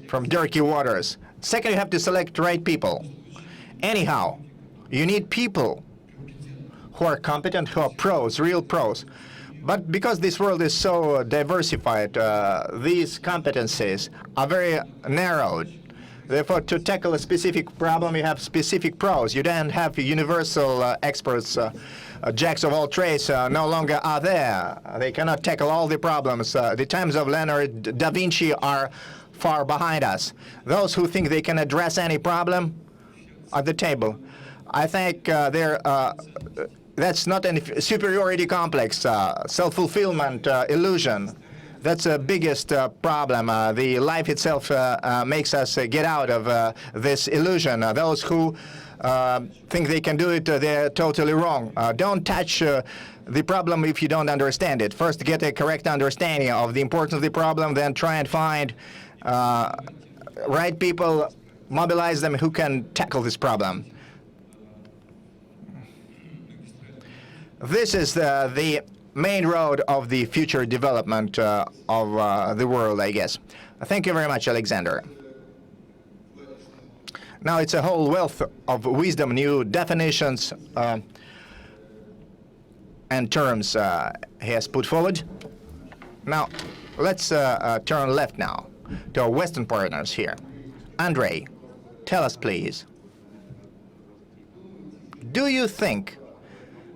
from dirty waters. Second, you have to select right people. Anyhow, you need people who are competent, who are pros, real pros. But because this world is so diversified, these competencies are very narrowed. Therefore, to tackle a specific problem, you have specific pros. You don't have universal experts. Jacks of all trades no longer are there. They cannot tackle all the problems. The times of Leonardo da Vinci are far behind us. Those who think they can address any problem at the table, I think that's not a superiority complex, self-fulfillment illusion. That's the biggest problem. The life itself makes us get out of this illusion. Those who think they can do it, they're totally wrong. Don't touch the problem if you don't understand it. First, get a correct understanding of the importance of the problem, then try and find right people, mobilize them who can tackle this problem. This is the main road of the future development of the world, I guess. Thank you very much, Alexander. Now it's a whole wealth of wisdom, new definitions and terms he has put forward. Now, let's turn left now to our Western partners here. Andrei, tell us, please, do you think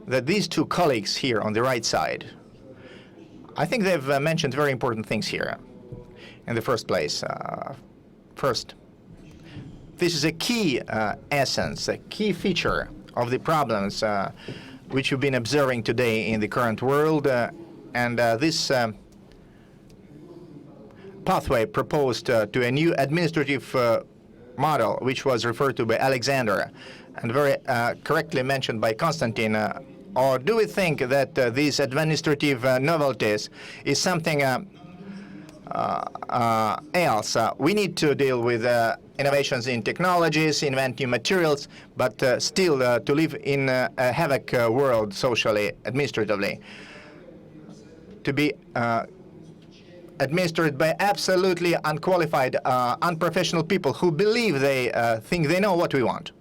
that these two colleagues here on the right side, I think they've mentioned very important things here in the first place. First, this is a key essence, a key feature of the problems which you've been observing today in the current world, and this pathway proposed to a new administrative model, which was referred to by Alexander and very correctly mentioned by Konstantin. Or do we think that these administrative novelties is something else? We need to deal with innovations in technologies, invent new materials, but still to live in a havoc world socially, administratively. To be administered by absolutely unqualified, unprofessional people who believe they think they know what we want.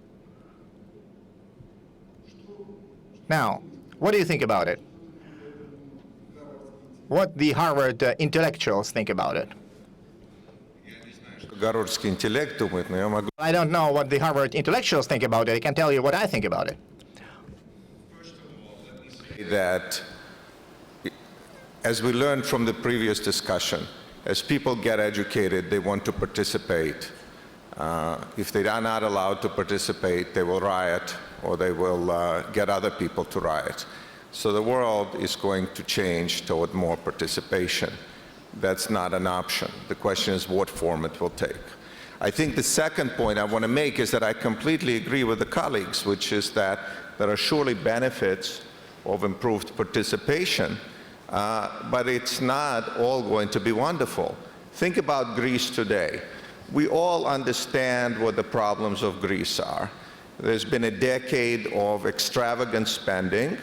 Now, what do you think about it? What the Harvard intellectuals think about it? I don't know what the Harvard intellectuals think about it. I can tell you what I think about it. That, as we learned from the previous discussion, as people get educated, they want to participate. If they are not allowed to participate, they will riot, or they will get other people to riot. So the world is going to change toward more participation. That's not an option. The question is what form it will take. I think the second point I want to make is that I completely agree with the colleagues, which is that there are surely benefits of improved participation, but it's not all going to be wonderful. Think about Greece today. We all understand what the problems of Greece are. There's been a decade of extravagant spending.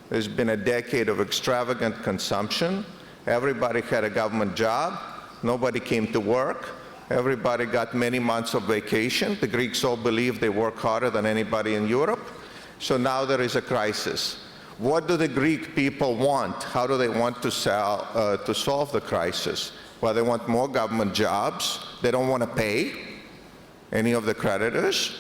There's been a decade of extravagant consumption. Everybody had a government job. Nobody came to work. Everybody got many months of vacation. The Greeks all believe they work harder than anybody in Europe. So now there is a crisis. What do the Greek people want? How do they want to solve the crisis? Well, they want more government jobs. They don't want to pay any of the creditors.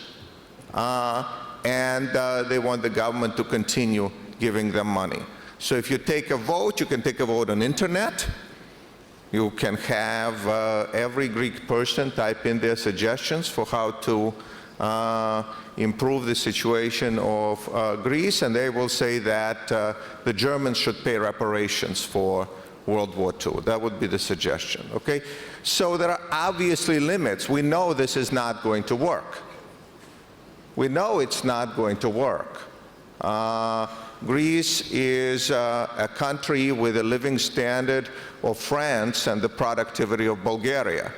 And they want the government to continue giving them money. So if you take a vote, you can take a vote on internet. You can have every Greek person type in their suggestions for how to improve the situation of Greece, and they will say that the Germans should pay reparations for World War II. That would be the suggestion, okay? So there are obviously limits. We know this is not going to work. We know it's not going to work. Greece is a country with a living standard of France and the productivity of Bulgaria.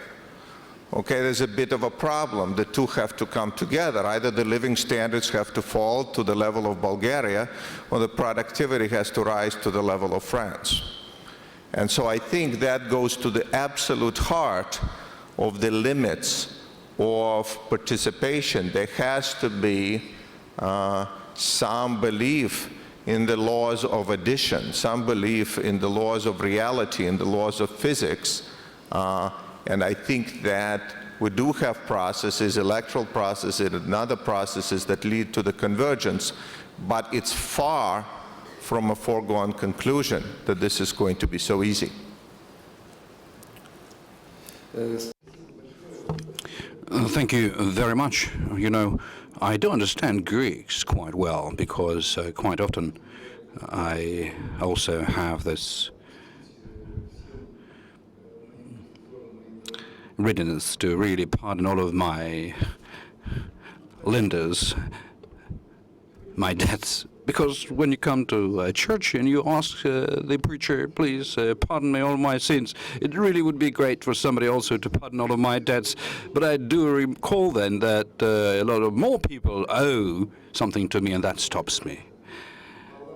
Okay, there's a bit of a problem. The two have to come together. Either the living standards have to fall to the level of Bulgaria, or the productivity has to rise to the level of France. And so I think that goes to the absolute heart of the limits of participation. There has to be some belief in the laws of addition, some belief in the laws of reality, in the laws of physics. And I think that we do have processes, electoral processes and other processes that lead to the convergence, but it's far from a foregone conclusion that this is going to be so easy. Thank you very much. You know, I do understand Greeks quite well because quite often I also have this readiness to really pardon all of my lenders, my debts. Because when you come to a church and you ask the preacher, please pardon me all my sins, it really would be great for somebody also to pardon all of my debts. But I do recall then that a lot of more people owe something to me, and that stops me.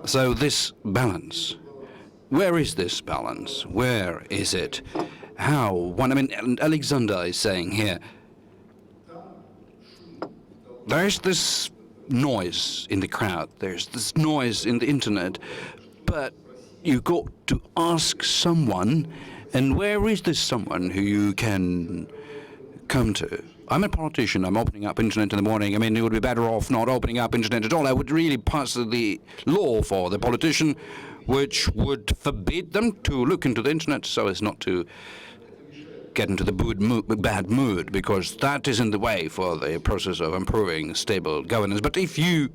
So this balance, where is this balance? Where is it? How? When, I mean, Alexander is saying here, there's this noise in the crowd, there's this noise in the internet, but you got to ask someone, and where is this someone who you can come to? I'm a politician, I'm opening up internet in the morning. I mean, it would be better off not opening up internet at all. I would really pass the law for the politician which would forbid them to look into the internet so as not to get into the bad mood, because that isn't the way for the process of improving stable governance. But if you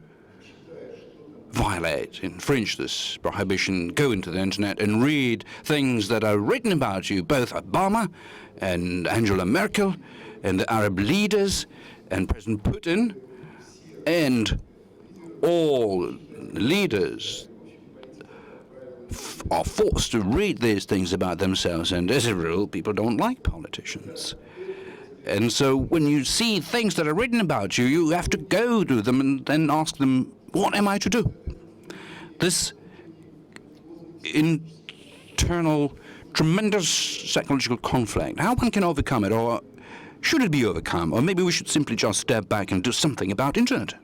violate, infringe this prohibition, go into the internet and read things that are written about you, both Obama and Angela Merkel and the Arab leaders and President Putin and all leaders are forced to read these things about themselves, and as a rule, people don't like politicians. And so when you see things that are written about you, you have to go to them and then ask them, what am I to do? This internal, tremendous psychological conflict, how one can overcome it, or should it be overcome? Or maybe we should simply just step back and do something about internet.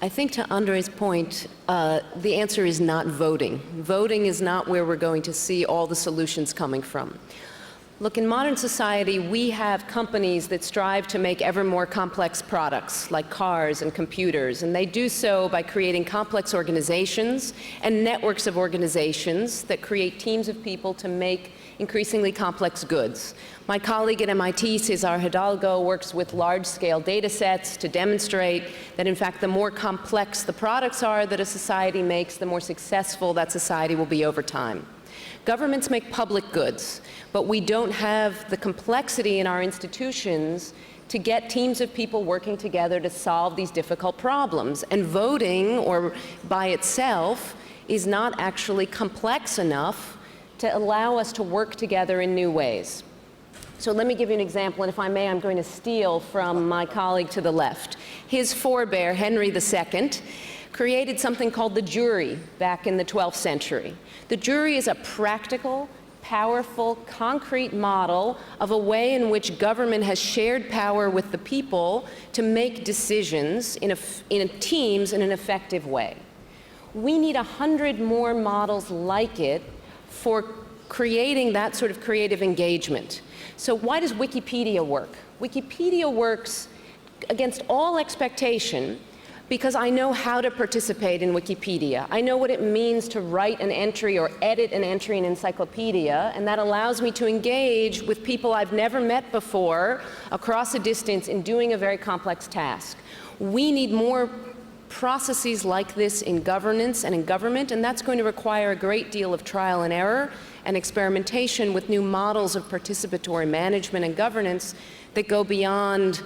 I think to Andrei's point, the answer is not voting. Voting is not where we're going to see all the solutions coming from. Look, in modern society, we have companies that strive to make ever more complex products, like cars and computers, and they do so by creating complex organizations and networks of organizations that create teams of people to make increasingly complex goods. My colleague at MIT, Cesar Hidalgo, works with large-scale data sets to demonstrate that, in fact, the more complex the products are that a society makes, the more successful that society will be over time. Governments make public goods, but we don't have the complexity in our institutions to get teams of people working together to solve these difficult problems. And voting, or by itself, is not actually complex enough to allow us to work together in new ways. So let me give you an example, and if I may, I'm going to steal from my colleague to the left. His forebear, Henry II, created something called the jury back in the 12th century. The jury is a practical, powerful, concrete model of a way in which government has shared power with the people to make decisions in teams in an effective way. We need 100 more models like it for creating that sort of creative engagement. So why does Wikipedia work? Wikipedia works against all expectation because I know how to participate in Wikipedia. I know what it means to write an entry or edit an entry in an encyclopedia, and that allows me to engage with people I've never met before across a distance in doing a very complex task. We need more processes like this in governance and in government, and that's going to require a great deal of trial and error and experimentation with new models of participatory management and governance that go beyond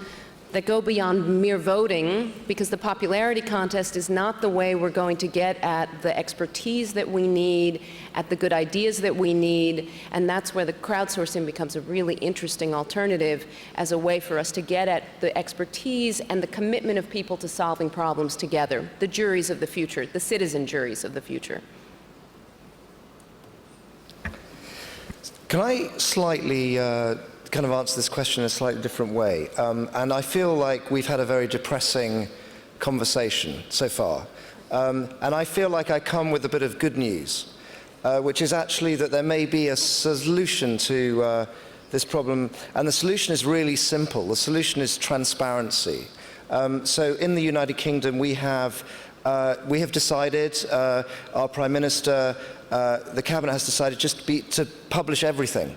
mere voting, because the popularity contest is not the way we're going to get at the expertise that we need, at the good ideas that we need, and that's where the crowdsourcing becomes a really interesting alternative as a way for us to get at the expertise and the commitment of people to solving problems together, the juries of the future, the citizen juries of the future. Can I slightly kind of answer this question in a slightly different way? And I feel like we've had a very depressing conversation so far. And I feel like I come with a bit of good news, which is actually that there may be a solution to this problem. And the solution is really simple. The solution is transparency. So in the United Kingdom, we have decided, our Prime Minister, the Cabinet has decided to publish everything.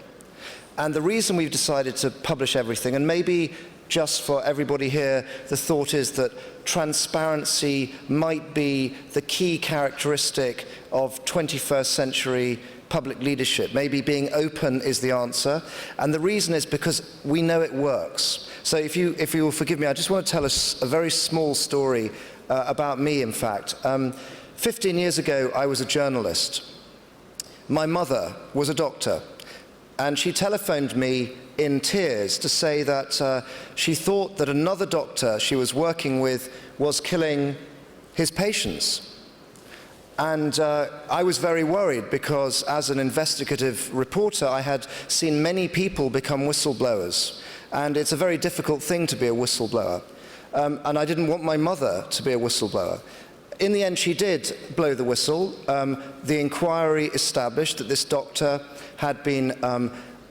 And the reason we've decided to publish everything, and maybe just for everybody here, the thought is that transparency might be the key characteristic of 21st century public leadership. Maybe being open is the answer. And the reason is because we know it works. So if you will forgive me, I just want to tell us a very small story about me, in fact. 15 years ago, I was a journalist. My mother was a doctor. And she telephoned me in tears to say that she thought that another doctor she was working with was killing his patients. And I was very worried because as an investigative reporter, I had seen many people become whistleblowers. And it's a very difficult thing to be a whistleblower. And I didn't want my mother to be a whistleblower. In the end, she did blow the whistle. The inquiry established that this doctor had been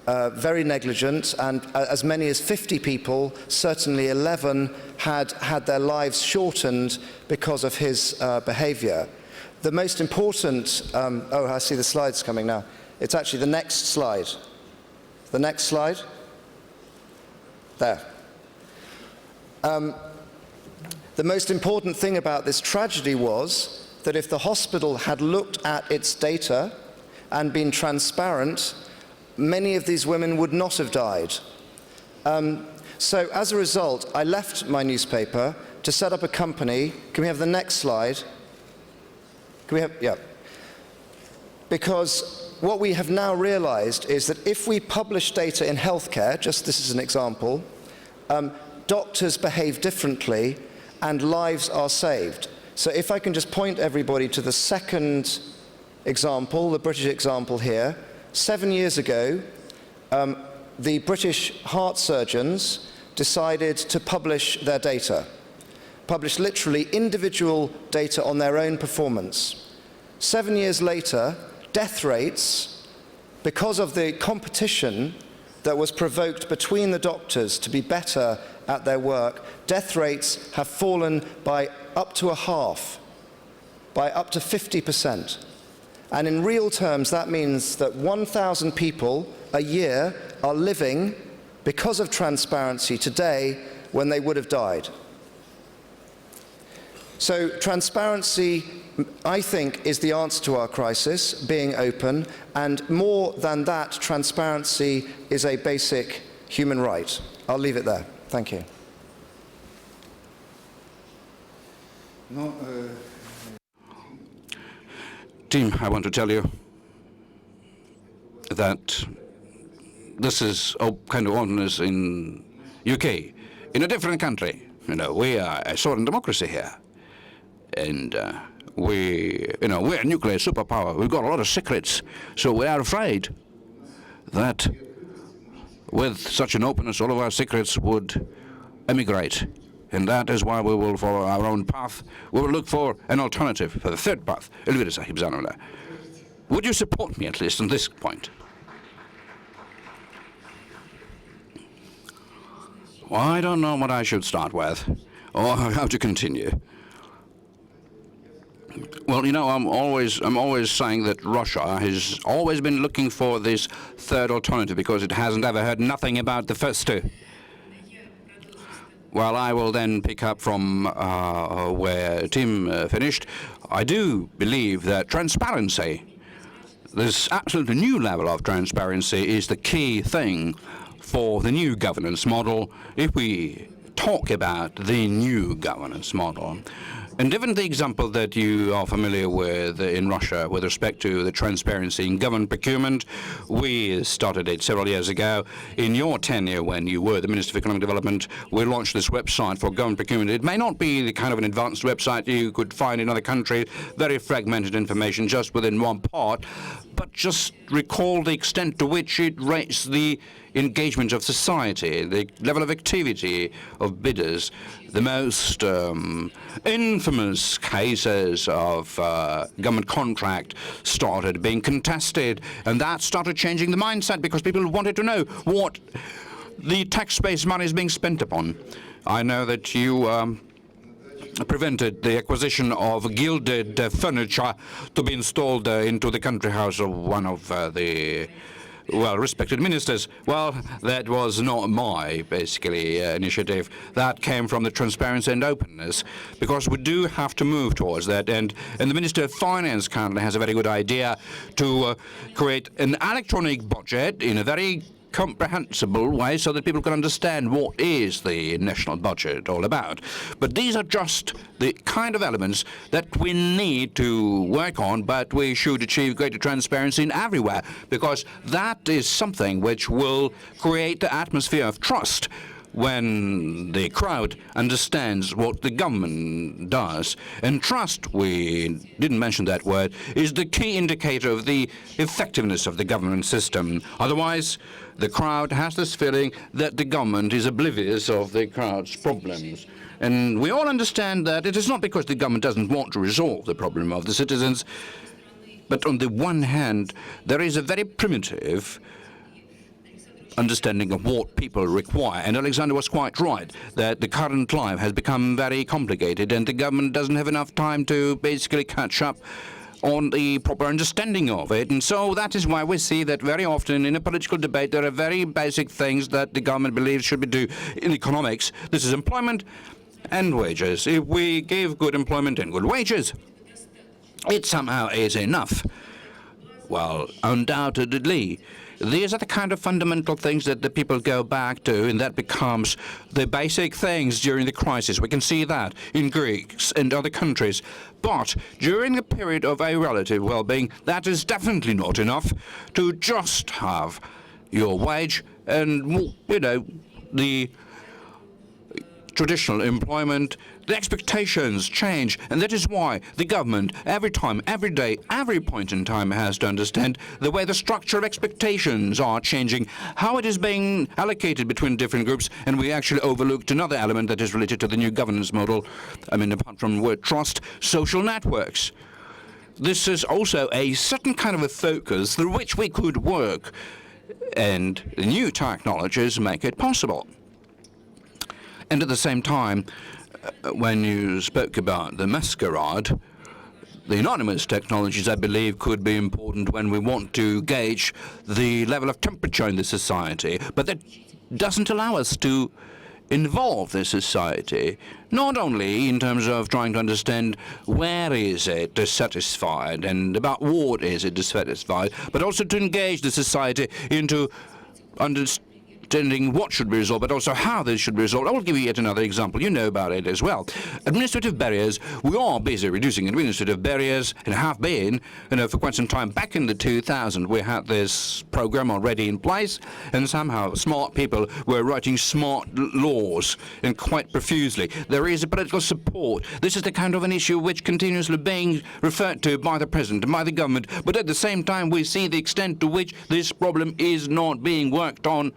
very negligent, and as many as 50 people, certainly 11, had their lives shortened because of his behavior. The most important, oh, I see the slides coming now. It's actually the next slide. The next slide. There. The most important thing about this tragedy was that if the hospital had looked at its data and been transparent, many of these women would not have died. So as a result, I left my newspaper to set up a company. Can we have the next slide? Can we have, yeah. Because what we have now realized is that if we publish data in healthcare, just this is an example, doctors behave differently and lives are saved. So if I can just point everybody to the second example, the British example here. 7 years ago, the British heart surgeons decided to publish their data, publish literally individual data on their own performance. 7 years later, death rates, because of the competition that was provoked between the doctors to be better at their work, death rates have fallen by up to a half, by up to 50%. And in real terms, that means that 1,000 people a year are living because of transparency today when they would have died. So transparency, I think, is the answer to our crisis, being open, and more than that, transparency is a basic human right. I'll leave it there. Thank you. Team, I want to tell you that this is a kind of openness in UK, in a different country. You know, we are a sovereign democracy here. And we're a nuclear superpower. We've got a lot of secrets. So we are afraid that with such an openness, all of our secrets would emigrate. And that is why we will follow our own path. We will look for an alternative, for the third path. Elvira Sahib Zanula. Would you support me at least on this point? Well, I don't know what I should start with, or how to continue. Well, you know, I'm always saying that Russia has always been looking for this third alternative because it hasn't ever heard nothing about the first two. Well, I will then pick up from where Tim finished. I do believe that transparency, this absolutely new level of transparency, is the key thing for the new governance model if we talk about the new governance model. And given the example that you are familiar with in Russia with respect to the transparency in government procurement, we started it several years ago. In your tenure, when you were the Minister of Economic Development, we launched this website for government procurement. It may not be the kind of an advanced website you could find in other countries, very fragmented information just within one part, but just recall the extent to which it raised the engagement of society, the level of activity of bidders. The most infamous cases of government contract started being contested, and that started changing the mindset because people wanted to know what the tax-based money is being spent upon. I know that you prevented the acquisition of gilded furniture to be installed into the country house of one of the well-respected ministers. Well, that was not my, basically, initiative. That came from the transparency and openness, because we do have to move towards that. And the Minister of Finance currently has a very good idea to create an electronic budget in a very comprehensible way so that people can understand what is the national budget all about. But these are just the kind of elements that we need to work on, but we should achieve greater transparency in everywhere, because that is something which will create the atmosphere of trust when the crowd understands what the government does. And trust, we didn't mention that word, is the key indicator of the effectiveness of the government system. Otherwise, the crowd has this feeling that the government is oblivious of the crowd's problems. And we all understand that it is not because the government doesn't want to resolve the problem of the citizens, but on the one hand, there is a very primitive understanding of what people require. And Alexander was quite right, that the current life has become very complicated and the government doesn't have enough time to basically catch up on the proper understanding of it. And so that is why we see that very often in a political debate there are very basic things that the government believes should be done in economics. This is employment and wages. If we give good employment and good wages, it somehow is enough. Well, undoubtedly, these are the kind of fundamental things that the people go back to, and that becomes the basic things during the crisis. We can see that in Greece and other countries. But during the period of a relative well-being, that is definitely not enough to just have your wage and, you know, the traditional employment. The expectations change, and that is why the government, every time, every day, every point in time, has to understand the way the structure of expectations are changing, how it is being allocated between different groups, and we actually overlooked another element that is related to the new governance model. I mean, apart from the word trust, social networks. This is also a certain kind of a focus through which we could work and the new technologies make it possible. And at the same time, when you spoke about the masquerade, the anonymous technologies, I believe, could be important when we want to gauge the level of temperature in the society. But that doesn't allow us to involve the society, not only in terms of trying to understand where is it dissatisfied and about what is it dissatisfied, but also to engage the society into understanding what should be resolved, but also how this should be resolved. I will give you yet another example. You know about it as well. Administrative barriers. We are busy reducing administrative barriers and have been, for quite some time. Back in the 2000s, we had this program already in place, and somehow smart people were writing smart laws, and quite profusely. There is a political support. This is the kind of an issue which continuously being referred to by the president and by the government, but at the same time we see the extent to which this problem is not being worked on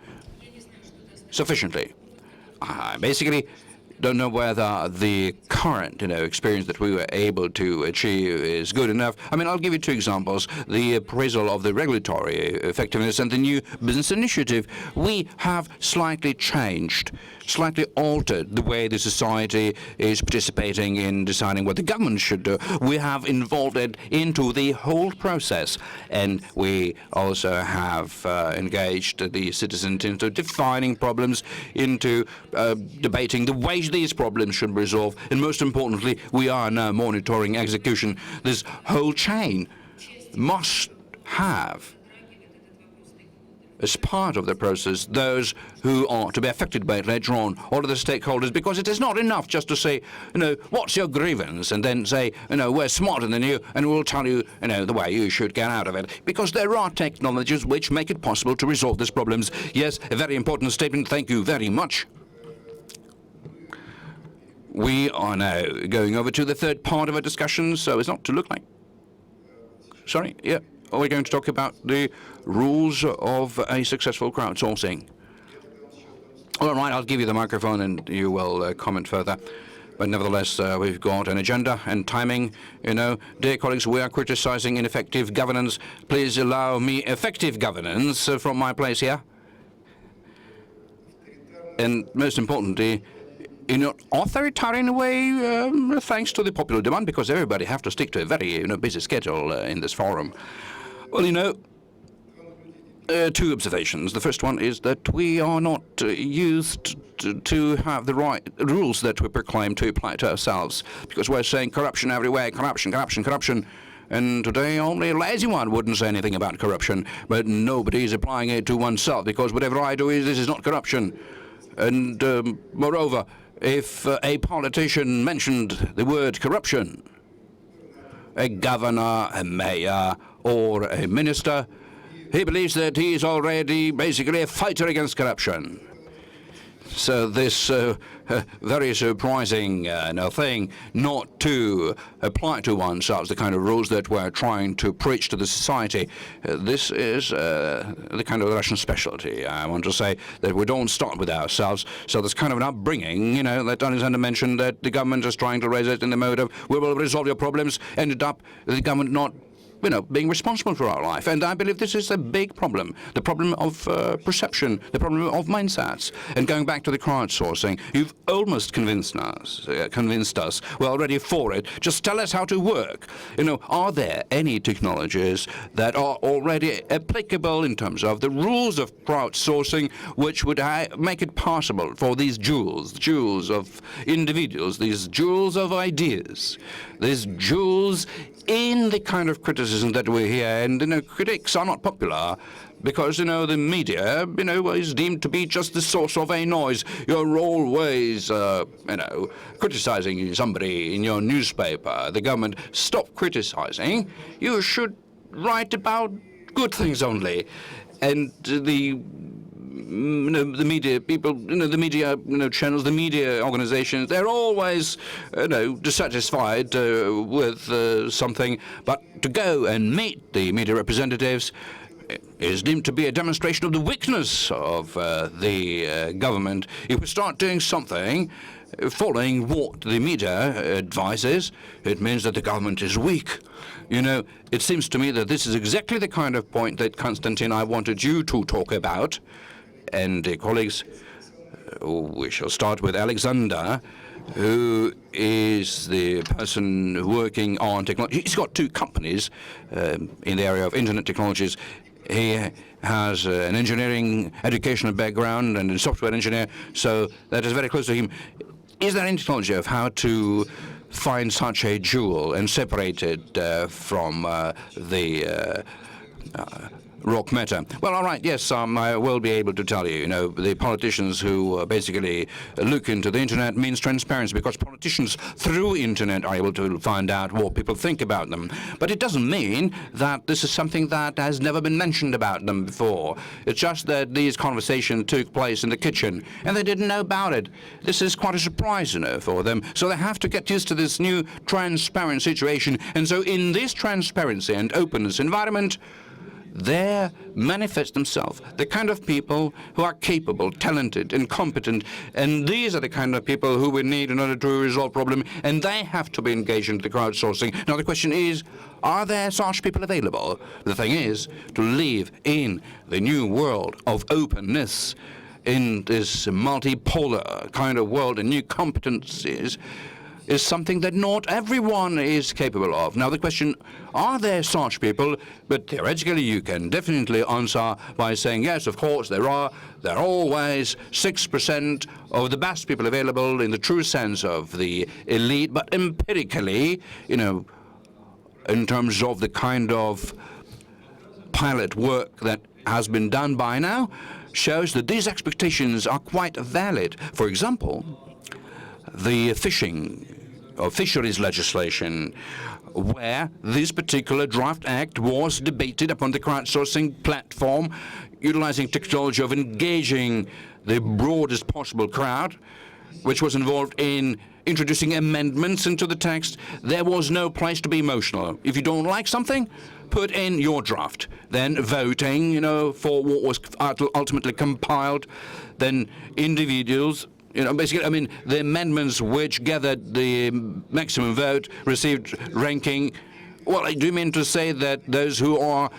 sufficiently. I basically don't know whether the current, experience that we were able to achieve is good enough. I mean, I'll give you two examples. The appraisal of the regulatory effectiveness and the new business initiative. We have slightly changed, slightly altered the way the society is participating in deciding what the government should do. We have involved it into the whole process, and we also have engaged the citizens into defining problems, into debating the ways these problems should be resolved, and most importantly, we are now monitoring execution. This whole chain must have, as part of the process, those who are to be affected by it later on, all of the stakeholders, because it is not enough just to say, what's your grievance, and then say, we're smarter than you, and we'll tell you, the way you should get out of it. Because there are technologies which make it possible to resolve these problems. Yes, a very important statement. Thank you very much. We are now going over to the third part of our discussion, so it's not to look like. Sorry, yeah. Are we going to talk about the rules of a successful crowdsourcing? All right, I'll give you the microphone and you will comment further. But nevertheless, we've got an agenda and timing. Dear colleagues, we are criticizing ineffective governance. Please allow me effective governance from my place here. And most importantly, in an authoritarian way, thanks to the popular demand, because everybody have to stick to a very busy schedule in this forum. Well, two observations. The first one is that we are not used to have the right rules that we proclaim to apply to ourselves, because we're saying corruption everywhere, corruption, corruption, corruption. And today only a lazy one wouldn't say anything about corruption, but nobody is applying it to oneself, because whatever I do this is not corruption. And moreover, if a politician mentioned the word corruption, a governor, a mayor, or a minister, he believes that he is already basically a fighter against corruption. So this very surprising thing not to apply to oneself, the kind of rules that we're trying to preach to the society. This is the kind of Russian specialty. I want to say that we don't start with ourselves. So there's kind of an upbringing, that Alexander mentioned, that the government is trying to raise it in the mode of, we will resolve your problems, ended up the government not being responsible for our life. And I believe this is a big problem, the problem of perception, the problem of mindsets. And going back to the crowdsourcing, you've almost convinced us. We're already for it. Just tell us how to work. Are there any technologies that are already applicable in terms of the rules of crowdsourcing, which would make it possible for these jewels of individuals, these jewels of ideas, these jewels in the kind of criticism that we hear, and critics are not popular because the media is deemed to be just the source of a noise. You're always criticizing somebody in your newspaper, the government. Stop criticizing. You should write about good things only. And the media people, the media channels, the media organizations, they're always dissatisfied with something. But to go and meet the media representatives is deemed to be a demonstration of the weakness of the government. If we start doing something, following what the media advises, it means that the government is weak. You know, it seems to me that this is exactly the kind of point that, Konstantin, I wanted you to talk about. And colleagues, we shall start with Alexander, who is the person working on technology. He's got 2 companies in the area of internet technologies. He has an engineering educational background and a software engineer, so that is very close to him. Is there any technology of how to find such a jewel and separate it from the rock matter? Well, all right, yes, I will be able to tell you. You know, the politicians who basically look into the internet means transparency, because politicians through internet are able to find out what people think about them. But it doesn't mean that this is something that has never been mentioned about them before. It's just that these conversations took place in the kitchen and they didn't know about it. This is quite a surprise, you know, for them. So they have to get used to this new transparent situation. And so in this transparency and openness environment, there manifest themselves the kind of people who are capable, talented, and competent, and these are the kind of people who we need in order to resolve problem, and they have to be engaged into the crowdsourcing. Now the question is, are there such people available? The thing is, to live in the new world of openness, in this multipolar kind of world and new competencies, is something that not everyone is capable of. Now the question, are there such people? But theoretically you can definitely answer by saying, yes, of course there are. There are always 6% of the best people available in the true sense of the elite, but empirically, you know, in terms of the kind of pilot work that has been done by now, shows that these expectations are quite valid. For example, the fisheries legislation, where this particular draft act was debated upon the crowdsourcing platform, utilizing technology of engaging the broadest possible crowd, which was involved in introducing amendments into the text. There was no place to be emotional. If you don't like something, put in your draft. Then voting, you know, for what was ultimately compiled. Then individuals, you know, basically, I mean, the amendments which gathered the maximum vote received ranking. Well, I do mean to say that those who are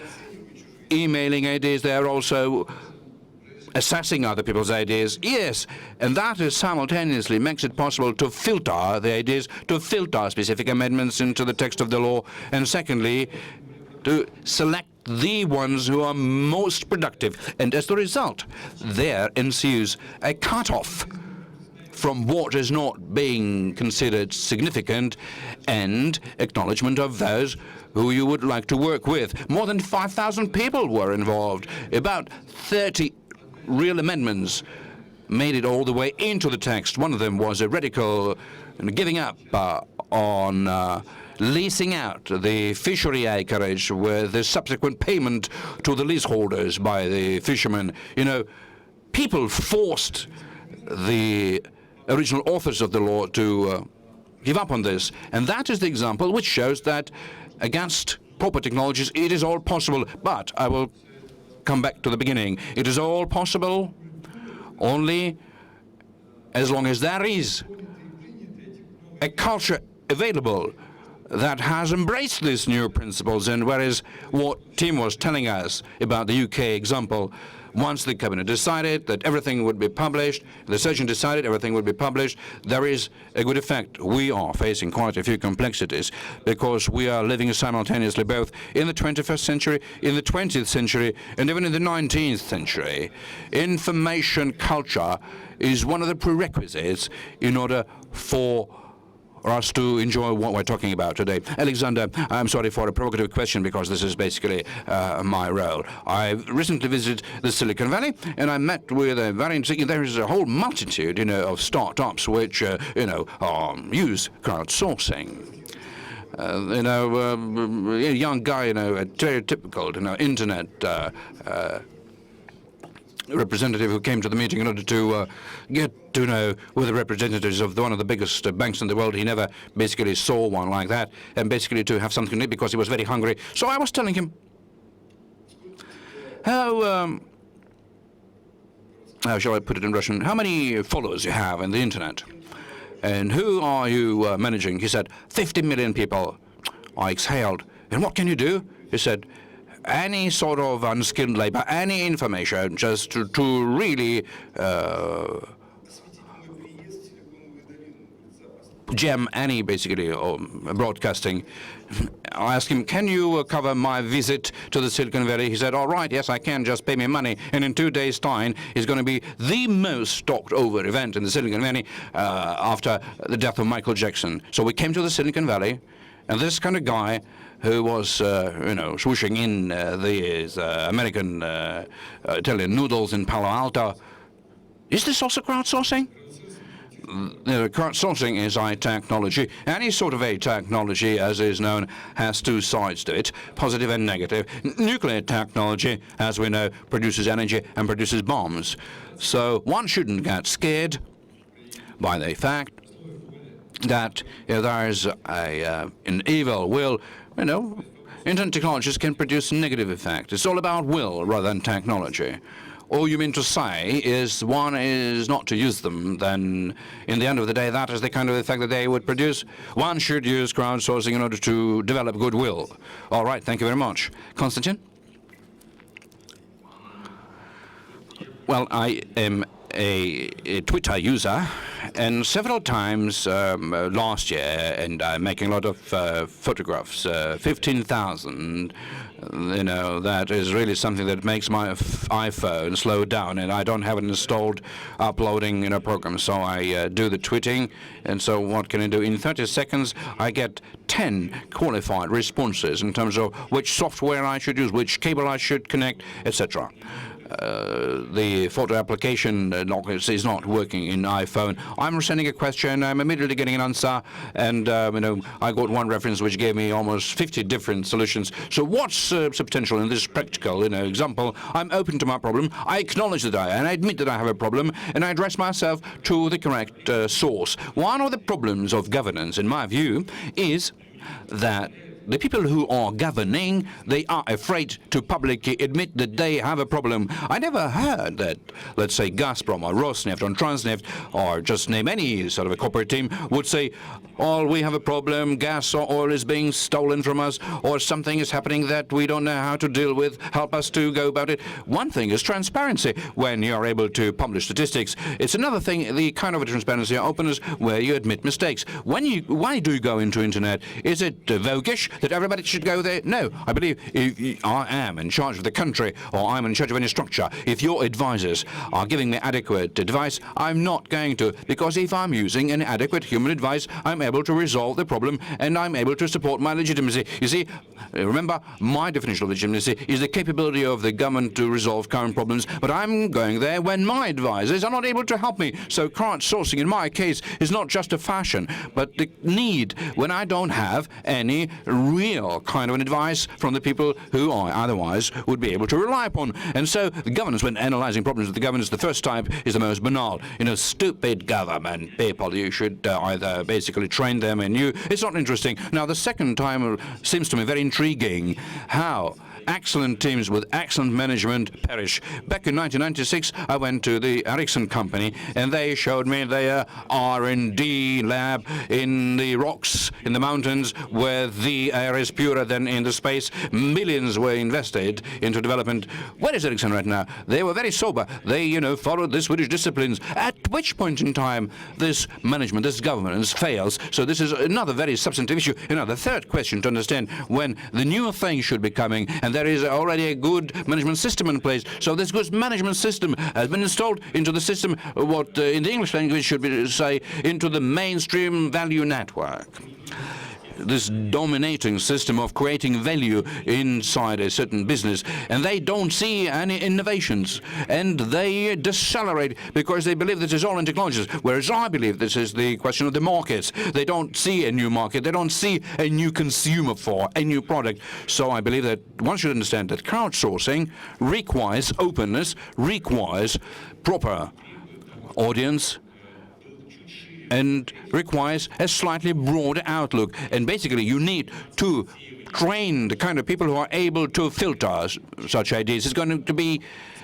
emailing ideas, they are also assessing other people's ideas. Yes, and that is simultaneously makes it possible to filter the ideas, to filter specific amendments into the text of the law, and secondly, to select the ones who are most productive. And as a result, there ensues a cutoff from what is not being considered significant and acknowledgement of those who you would like to work with. More than 5,000 people were involved. About 30 real amendments made it all the way into the text. One of them was a radical giving up on leasing out the fishery acreage with the subsequent payment to the leaseholders by the fishermen. You know, people forced the original authors of the law to give up on this. And that is the example which shows that against proper technologies, it is all possible. But I will come back to the beginning. It is all possible only as long as there is a culture available that has embraced these new principles. And whereas what Tim was telling us about the UK example, once the cabinet decided that everything would be published, the session decided everything would be published, there is a good effect. We are facing quite a few complexities because we are living simultaneously both in the 21st century, in the 20th century, and even in the 19th century. Information culture is one of the prerequisites in order for us to enjoy what we're talking about today. Alexander, I'm sorry for a provocative question because this is basically my role. I recently visited the Silicon Valley and I met with a very interesting, there is a whole multitude, you know, of startups which, you know, use crowdsourcing. You know, a young guy, you know, a stereotypical, you know, internet representative who came to the meeting in order to get to know with the representatives of one of the biggest banks in the world. He never basically saw one like that, and basically to have something to eat because he was very hungry. So I was telling him how shall I put it in Russian, how many followers you have on the internet. And who are you managing? He said, 50 million people. I exhaled. And what can you do? He said, any sort of unskilled labor, any information, just to really jam any, basically, broadcasting. I asked him, can you cover my visit to the Silicon Valley? He said, all right, yes, I can, just pay me money. And in 2 days' time, it's going to be the most talked over event in the Silicon Valley after the death of Michael Jackson. So we came to the Silicon Valley, and this kind of guy who was, you know, swooshing in these American Italian noodles in Palo Alto. Is this also crowdsourcing? Crowdsourcing is a technology. Any sort of a technology, as is known, has two sides to it, positive and negative. Nuclear technology, as we know, produces energy and produces bombs. So one shouldn't get scared by the fact that if there's an evil will, you know, internet technologies can produce negative effect. It's all about will rather than technology. All you mean to say is one is not to use them, then in the end of the day, that is the kind of effect that they would produce. One should use crowdsourcing in order to develop goodwill. All right, thank you very much. Konstantin? Well, I am a Twitter user, and several times last year, and I'm making a lot of photographs, 15,000, you know, that is really something that makes my iPhone slow down, and I don't have an installed uploading, you know, program, so I do the tweeting, and so what can I do? In 30 seconds, I get 10 qualified responses in terms of which software I should use, which cable I should connect, etc. The photo application is not working in iPhone. I'm sending a question, I'm immediately getting an answer, and you know, I got one reference which gave me almost 50 different solutions. So what's substantial in this practical, you know, example? I'm open to my problem. I acknowledge that and I admit that I have a problem, and I address myself to the correct source. One of the problems of governance, in my view, is that the people who are governing, they are afraid to publicly admit that they have a problem. I never heard that, let's say, Gazprom or Rosneft or Transneft, or just name any sort of a corporate team, would say, oh, we have a problem, gas or oil is being stolen from us, or something is happening that we don't know how to deal with, help us to go about it. One thing is transparency, when you're able to publish statistics. It's another thing, the kind of a transparency or openness where you admit mistakes. Why do you go into internet? Is it voguish that everybody should go there? No, I believe if I am in charge of the country, or I'm in charge of any structure. If your advisors are giving me adequate advice, I'm not going to, because if I'm using an adequate human advice, I'm able to resolve the problem, and I'm able to support my legitimacy. You see, remember, my definition of legitimacy is the capability of the government to resolve current problems, but I'm going there when my advisors are not able to help me. So crowdsourcing, in my case, is not just a fashion, but the need when I don't have any real kind of an advice from the people who I otherwise would be able to rely upon. And so the governance, when analyzing problems with the governance, the first type is the most banal. You know, stupid government people, you should either basically train them and it's not interesting. Now, the second time seems to me very intriguing. How excellent teams with excellent management perish. Back in 1996, I went to the Ericsson company, and they showed me their R&D lab in the rocks, in the mountains, where the air is purer than in the space. Millions were invested into development. Where is Ericsson right now? They were very sober. They, you know, followed the Swedish disciplines. At which point in time this management, this governance fails. So this is another very substantive issue. You know, the third question to understand when the new thing should be coming, and there is already a good management system in place. So this good management system has been installed into the system, what in the English language should be, say, into the mainstream value network. This dominating system of creating value inside a certain business, and they don't see any innovations, and they decelerate because they believe this is all in technologies, whereas I believe this is the question of the markets. They don't see a new market, they don't see a new consumer for a new product. So I believe that one should understand that crowdsourcing requires openness, requires proper audience, and requires a slightly broader outlook. And basically, you need to train the kind of people who are able to filter such ideas. It's going to be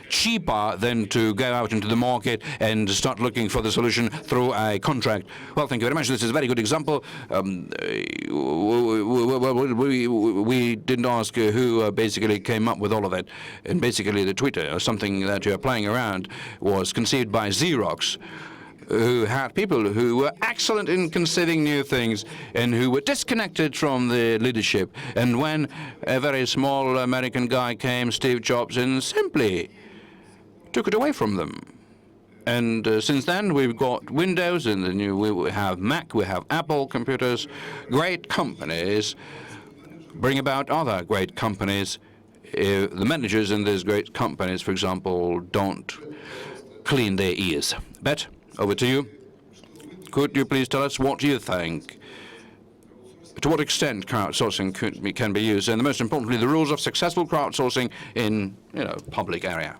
cheaper than to go out into the market and start looking for the solution through a contract. Well, thank you very much. This is a very good example. We didn't ask who basically came up with all of that. And basically the Twitter, or something that you're playing around, was conceived by Xerox, who had people who were excellent in conceiving new things and who were disconnected from the leadership. And when a very small American guy came, Steve Jobs, and simply took it away from them. And since then, we've got Windows, and we have Mac, we have Apple computers. Great companies bring about other great companies. The managers in these great companies, for example, don't clean their ears. Beth, over to you. Could you please tell us what you think? To what extent crowdsourcing can be used, and most importantly, the rules of successful crowdsourcing in, public area?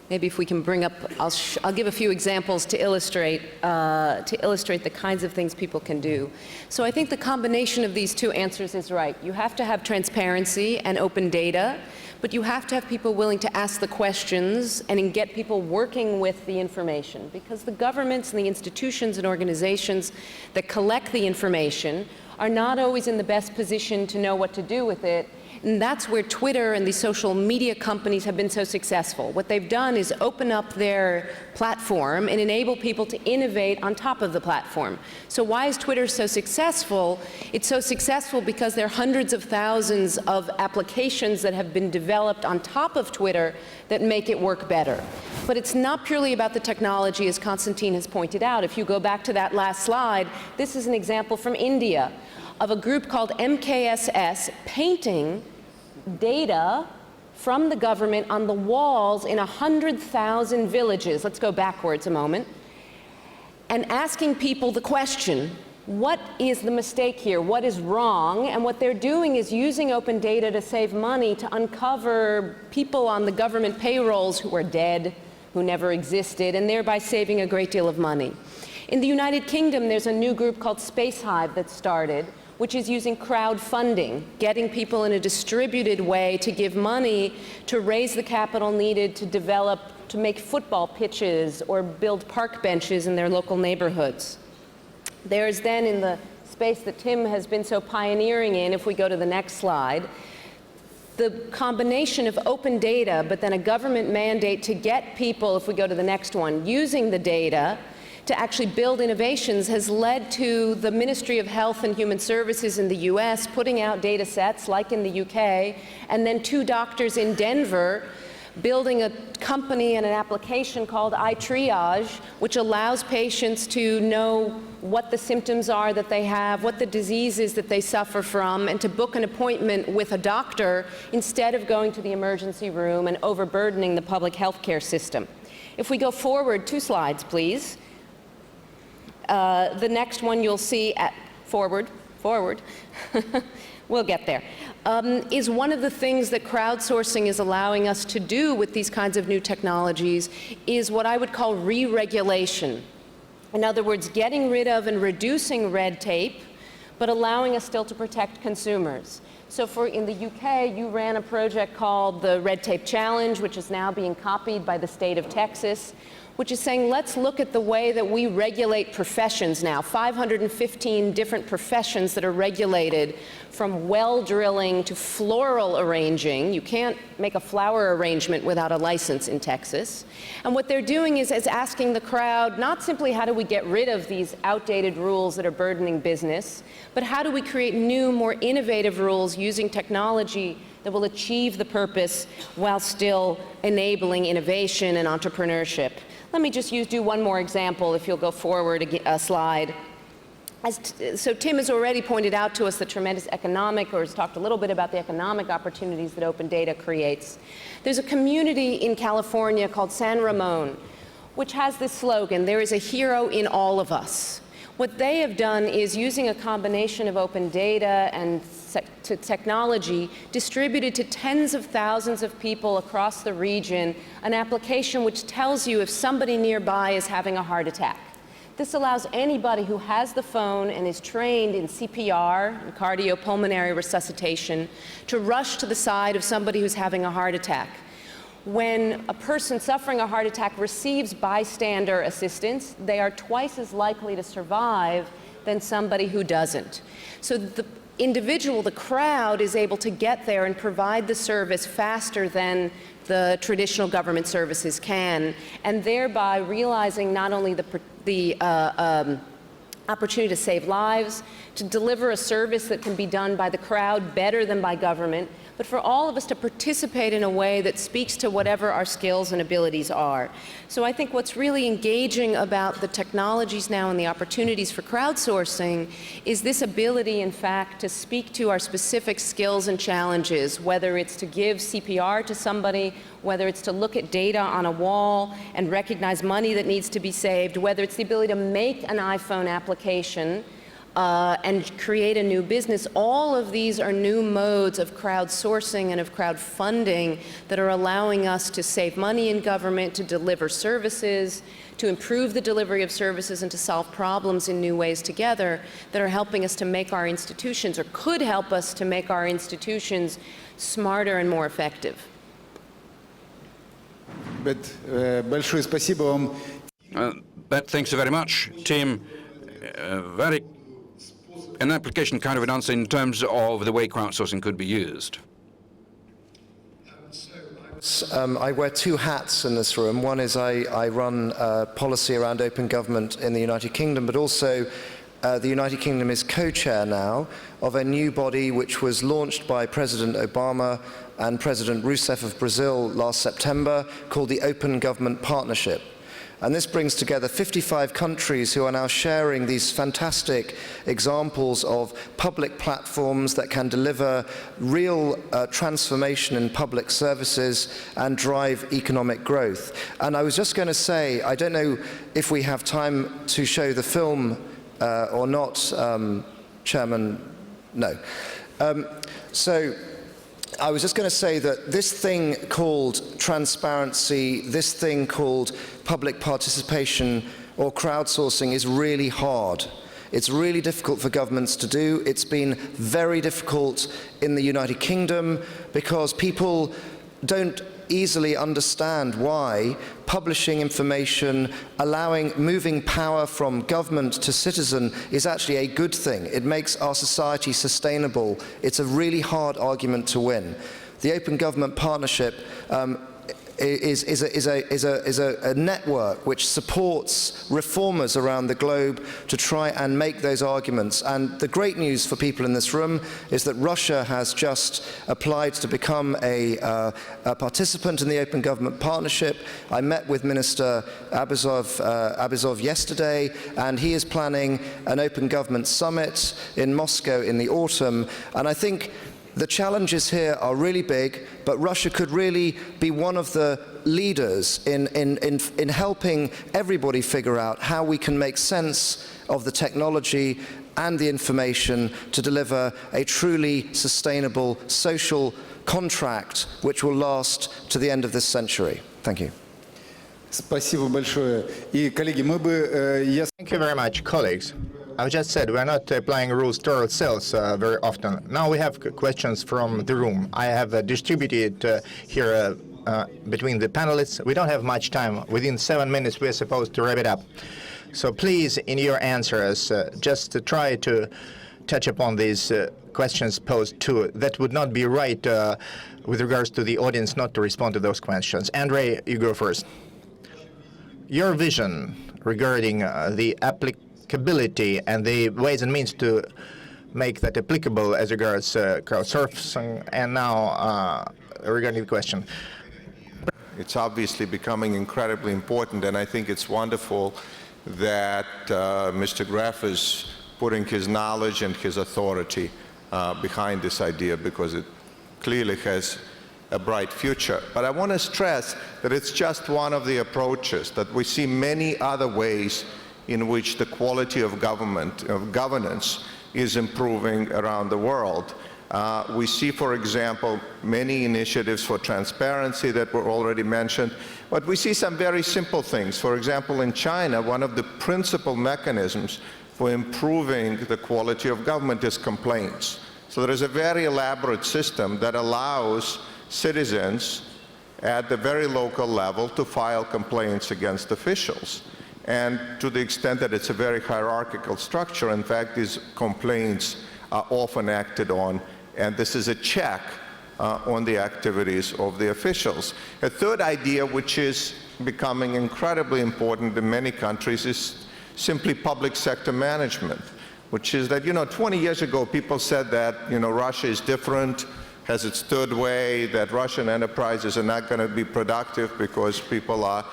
Maybe if we can bring up, I'll give a few examples to illustrate the kinds of things people can do. So I think the combination of these two answers is right. You have to have transparency and open data, but you have to have people willing to ask the questions and get people working with the information, because the governments and the institutions and organizations that collect the information are not always in the best position to know what to do with it. And that's where Twitter and the social media companies have been so successful. What they've done is open up their platform and enable people to innovate on top of the platform. So why is Twitter so successful? It's so successful because there are hundreds of thousands of applications that have been developed on top of Twitter that make it work better. But it's not purely about the technology, as Konstantin has pointed out. If you go back to that last slide, this is an example from India of a group called MKSS painting data from the government on the walls in 100,000 villages. Let's go backwards a moment. And asking people the question, what is the mistake here? What is wrong? And what they're doing is using open data to save money, to uncover people on the government payrolls who are dead, who never existed, and thereby saving a great deal of money. In the United Kingdom, there's a new group called Space Hive that started, which is using crowdfunding, getting people in a distributed way to give money to raise the capital needed to develop, to make football pitches or build park benches in their local neighborhoods. There's then, in the space that Tim has been so pioneering in, if we go to the next slide, the combination of open data, but then a government mandate to get people, if we go to the next one, using the data to actually build innovations has led to the Ministry of Health and Human Services in the US putting out data sets, like in the UK, and then 2 doctors in Denver building a company and an application called iTriage, which allows patients to know what the symptoms are that they have, what the disease is that they suffer from, and to book an appointment with a doctor instead of going to the emergency room and overburdening the public health care system. If we go forward 2 slides, please. The next one you'll see forward, we'll get there, is one of the things that crowdsourcing is allowing us to do with these kinds of new technologies is what I would call re-regulation. In other words, getting rid of and reducing red tape, but allowing us still to protect consumers. So in the UK, you ran a project called the Red Tape Challenge, which is now being copied by the state of Texas, which is saying, let's look at the way that we regulate professions now. 515 different professions that are regulated, from well drilling to floral arranging. You can't make a flower arrangement without a license in Texas. And what they're doing is asking the crowd, not simply how do we get rid of these outdated rules that are burdening business, but how do we create new, more innovative rules using technology that will achieve the purpose while still enabling innovation and entrepreneurship. Let me just do one more example, if you'll go forward a slide. So Tim has already pointed out to us the tremendous economic, or has talked a little bit about the economic opportunities that open data creates. There's a community in California called San Ramon, which has this slogan, there is a hero in all of us. What they have done is, using a combination of open data and technology, distributed to tens of thousands of people across the region an application which tells you if somebody nearby is having a heart attack. This allows anybody who has the phone and is trained in CPR, and cardiopulmonary resuscitation, to rush to the side of somebody who's having a heart attack. When a person suffering a heart attack receives bystander assistance, they are twice as likely to survive than somebody who doesn't. So the individual, the crowd, is able to get there and provide the service faster than the traditional government services can, and thereby realizing not only the opportunity to save lives, to deliver a service that can be done by the crowd better than by government, but for all of us to participate in a way that speaks to whatever our skills and abilities are. So I think what's really engaging about the technologies now and the opportunities for crowdsourcing is this ability, in fact, to speak to our specific skills and challenges, whether it's to give CPR to somebody, whether it's to look at data on a wall and recognize money that needs to be saved, whether it's the ability to make an iPhone application and create a new business. All of these are new modes of crowdsourcing and of crowdfunding that are allowing us to save money in government, to deliver services, to improve the delivery of services, and to solve problems in new ways together, that are helping us to make our institutions, or could help us to make our institutions, smarter and more effective. Beth, большое спасибо вам. Beth, thanks very much. Tim, very an application kind of an answer in terms of the way crowdsourcing could be used. I wear two hats in this room. One is I run policy around open government in the United Kingdom, but also the United Kingdom is co-chair now of a new body which was launched by President Obama and President Rousseff of Brazil last September, called the Open Government Partnership. And this brings together 55 countries who are now sharing these fantastic examples of public platforms that can deliver real transformation in public services and drive economic growth. And I was just going to say, I don't know if we have time to show the film or not, Chairman. No. So I was just going to say that this thing called transparency, this thing called public participation or crowdsourcing is really hard. It's really difficult for governments to do. It's been very difficult in the United Kingdom because people don't easily understand why publishing information, moving power from government to citizen is actually a good thing. It makes our society sustainable. It's a really hard argument to win. The Open Government Partnership is a network which supports reformers around the globe to try and make those arguments. And the great news for people in this room is that Russia has just applied to become a participant in the Open Government Partnership. I met with Minister Abizov yesterday, and he is planning an Open Government Summit in Moscow in the autumn. And I think the challenges here are really big, but Russia could really be one of the leaders in helping everybody figure out how we can make sense of the technology and the information to deliver a truly sustainable social contract which will last to the end of this century. Thank you. Спасибо большое. И, коллеги, мы бы... Thank you very much, colleagues. I just said we're not applying rules to ourselves very often. Now we have questions from the room. I have distributed here between the panelists. We don't have much time. Within 7 minutes, we're supposed to wrap it up. So please, in your answers, just try to touch upon these questions posed too. That would not be right with regards to the audience not to respond to those questions. Andrei, you go first. Your vision regarding the applicability and the ways and means to make that applicable as regards crowdsourcing, and now regarding the question. It's obviously becoming incredibly important, and I think it's wonderful that Mr. Gref is putting his knowledge and his authority behind this idea, because it clearly has a bright future. But I want to stress that it's just one of the approaches, that we see many other ways in which the quality of governance is improving around the world. We see, for example, many initiatives for transparency that were already mentioned, but we see some very simple things. For example, in China, one of the principal mechanisms for improving the quality of government is complaints. So there is a very elaborate system that allows citizens at the very local level to file complaints against officials. And to the extent that it's a very hierarchical structure, in fact, these complaints are often acted on, and this is a check on the activities of the officials. A third idea, which is becoming incredibly important in many countries, is simply public sector management, which is that, 20 years ago, people said that, Russia is different, has its third way, that Russian enterprises are not going to be productive because people are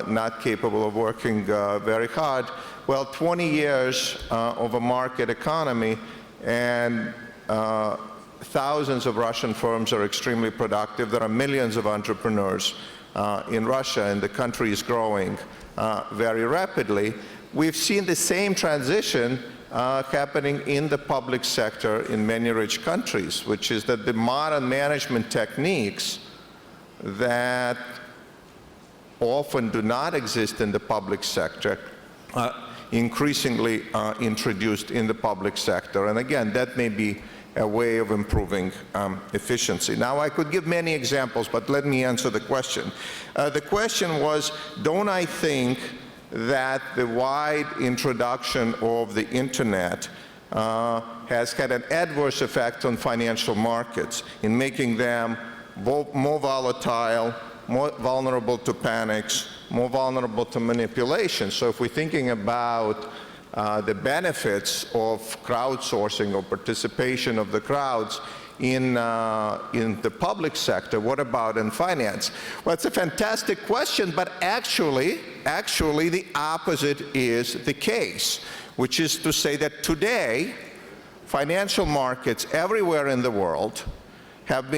not capable of working very hard. Well, 20 years of a market economy, and thousands of Russian firms are extremely productive. There are millions of entrepreneurs in Russia, and the country is growing very rapidly. We've seen the same transition happening in the public sector in many rich countries, which is that the modern management techniques that often do not exist in the public sector are increasingly introduced in the public sector. And again, that may be a way of improving efficiency. Now, I could give many examples, but let me answer the question. The question was, don't I think that the wide introduction of the internet has had an adverse effect on financial markets in making them more volatile, more vulnerable to panics, more vulnerable to manipulation? So if we're thinking about the benefits of crowdsourcing or participation of the crowds in the public sector, what about in finance? Well, it's a fantastic question, but actually the opposite is the case, which is to say that today, financial markets everywhere in the world have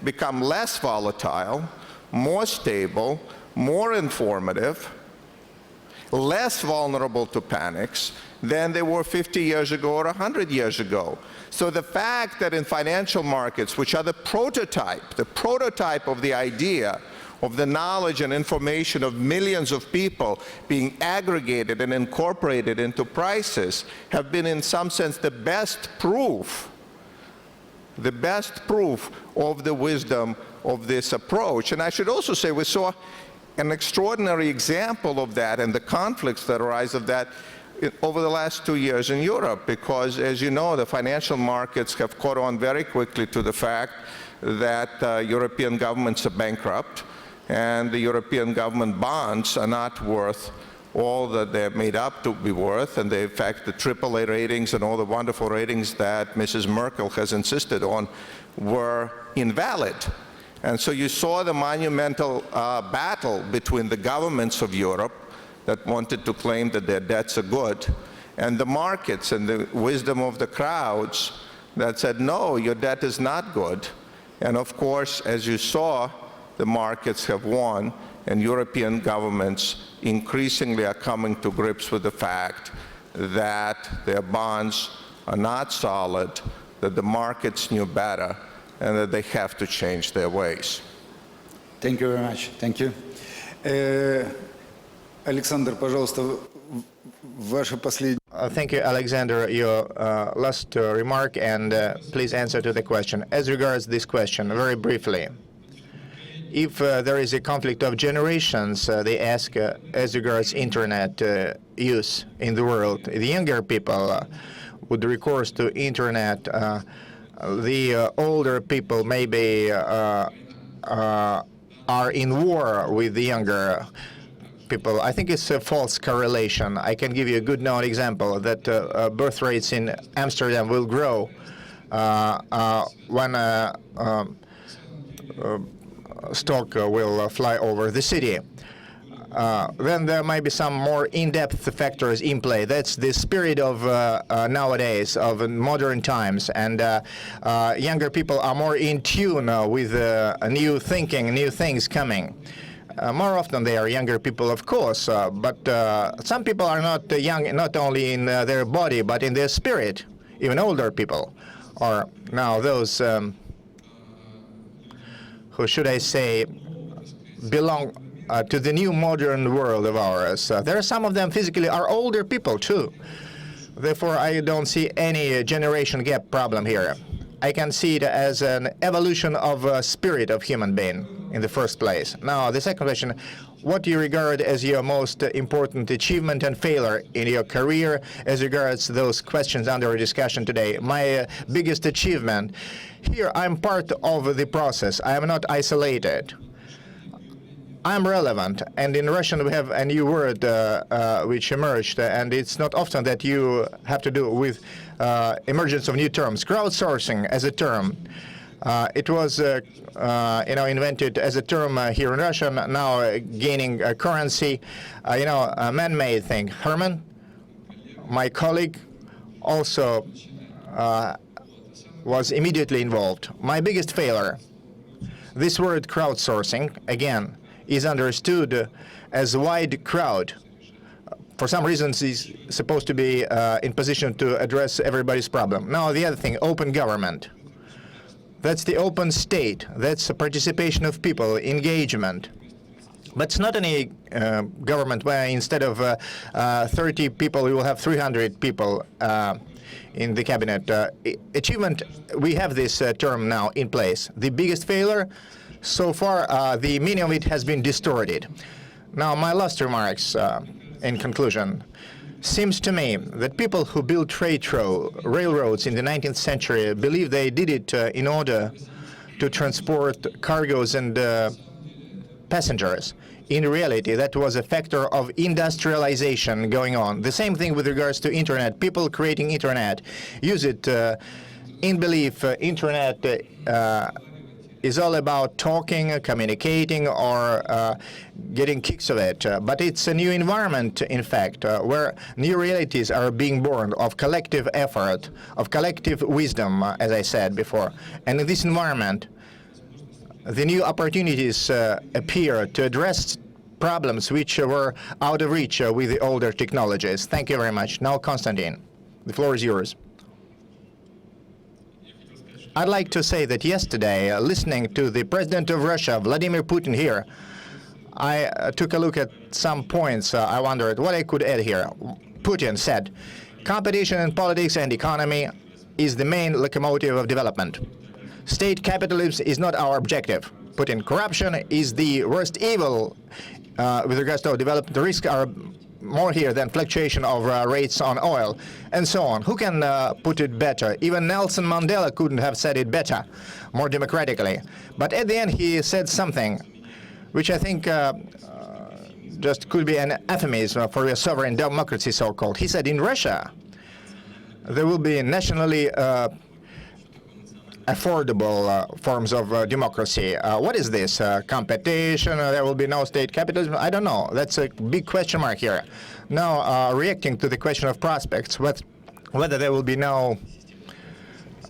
become less volatile, more stable, more informative, less vulnerable to panics than they were 50 years ago or 100 years ago. So the fact that in financial markets, which are the prototype of the idea of the knowledge and information of millions of people being aggregated and incorporated into prices, have been in some sense the best proof of the wisdom of this approach. And I should also say we saw an extraordinary example of that and the conflicts that arise of that over the last 2 years in Europe, because, as you know, the financial markets have caught on very quickly to the fact that European governments are bankrupt, and the European government bonds are not worth all that they're made up to be worth, and they, in fact, the AAA ratings and all the wonderful ratings that Mrs. Merkel has insisted on were invalid. And so you saw the monumental battle between the governments of Europe that wanted to claim that their debts are good, and the markets and the wisdom of the crowds that said, no, your debt is not good. And of course, as you saw, the markets have won, and European governments increasingly are coming to grips with the fact that their bonds are not solid, that the markets knew better, and that they have to change their ways. Thank you very much. Thank you. Александр, пожалуйста, ваше последнее. Thank you, Alexander. Your last remark, and please answer to the question. As regards this question, very briefly, if there is a conflict of generations, they ask as regards internet use in the world, the younger people would recourse to internet. The older people maybe are in war with the younger people. I think it's a false correlation. I can give you a good known example that birth rates in Amsterdam will grow when stock will fly over the city. Then there might be some more in-depth factors in play. That's the spirit of nowadays, of modern times, and younger people are more in tune with new thinking, new things coming. More often they are younger people, of course, but some people are not young, not only in their body, but in their spirit. Even older people are now those who, should I say, belong to the new modern world of ours. There are some of them physically are older people, too. Therefore, I don't see any generation gap problem here. I can see it as an evolution of spirit of human being in the first place. Now, the second question, what do you regard as your most important achievement and failure in your career as regards those questions under discussion today? My biggest achievement, here I'm part of the process. I am not isolated. I'm relevant, and in Russian we have a new word which emerged, and it's not often that you have to do with emergence of new terms. Crowdsourcing as a term. It was invented as a term here in Russia, now gaining currency, a man-made thing. Herman, my colleague, also was immediately involved. My biggest failure, this word crowdsourcing, again, is understood as a wide crowd. For some reasons, he's supposed to be in position to address everybody's problem. Now, the other thing, open government. That's the open state. That's a participation of people, engagement. But it's not any government where instead of 30 people, we will have 300 people in the cabinet. Achievement, we have this term now in place. The biggest failure, so far, the meaning of it has been distorted. Now, my last remarks in conclusion. Seems to me that people who built railroads in the 19th century believe they did it in order to transport cargoes and passengers. In reality, that was a factor of industrialization going on. The same thing with regards to Internet. People creating Internet use it in belief Internet is all about talking, communicating, or getting kicks of it. But it's a new environment, in fact, where new realities are being born of collective effort, of collective wisdom, as I said before. And in this environment, the new opportunities appear to address problems which were out of reach with the older technologies. Thank you very much. Now, Konstantin, the floor is yours. I'd like to say that yesterday, listening to the President of Russia, Vladimir Putin here, I took a look at some points. I wondered what I could add here. Putin said, competition in politics and economy is the main locomotive of development. State capitalism is not our objective. Putin, corruption is the worst evil with regards to development. The risks are more here than fluctuation of rates on oil, and so on. Who can put it better? Even Nelson Mandela couldn't have said it better, more democratically. But at the end, he said something which I think just could be an euphemism for a sovereign democracy, so-called. He said, in Russia, there will be nationally affordable forms of democracy. What is this? Competition? There will be no state capitalism? I don't know. That's a big question mark here. Now, reacting to the question of prospects, whether there will be no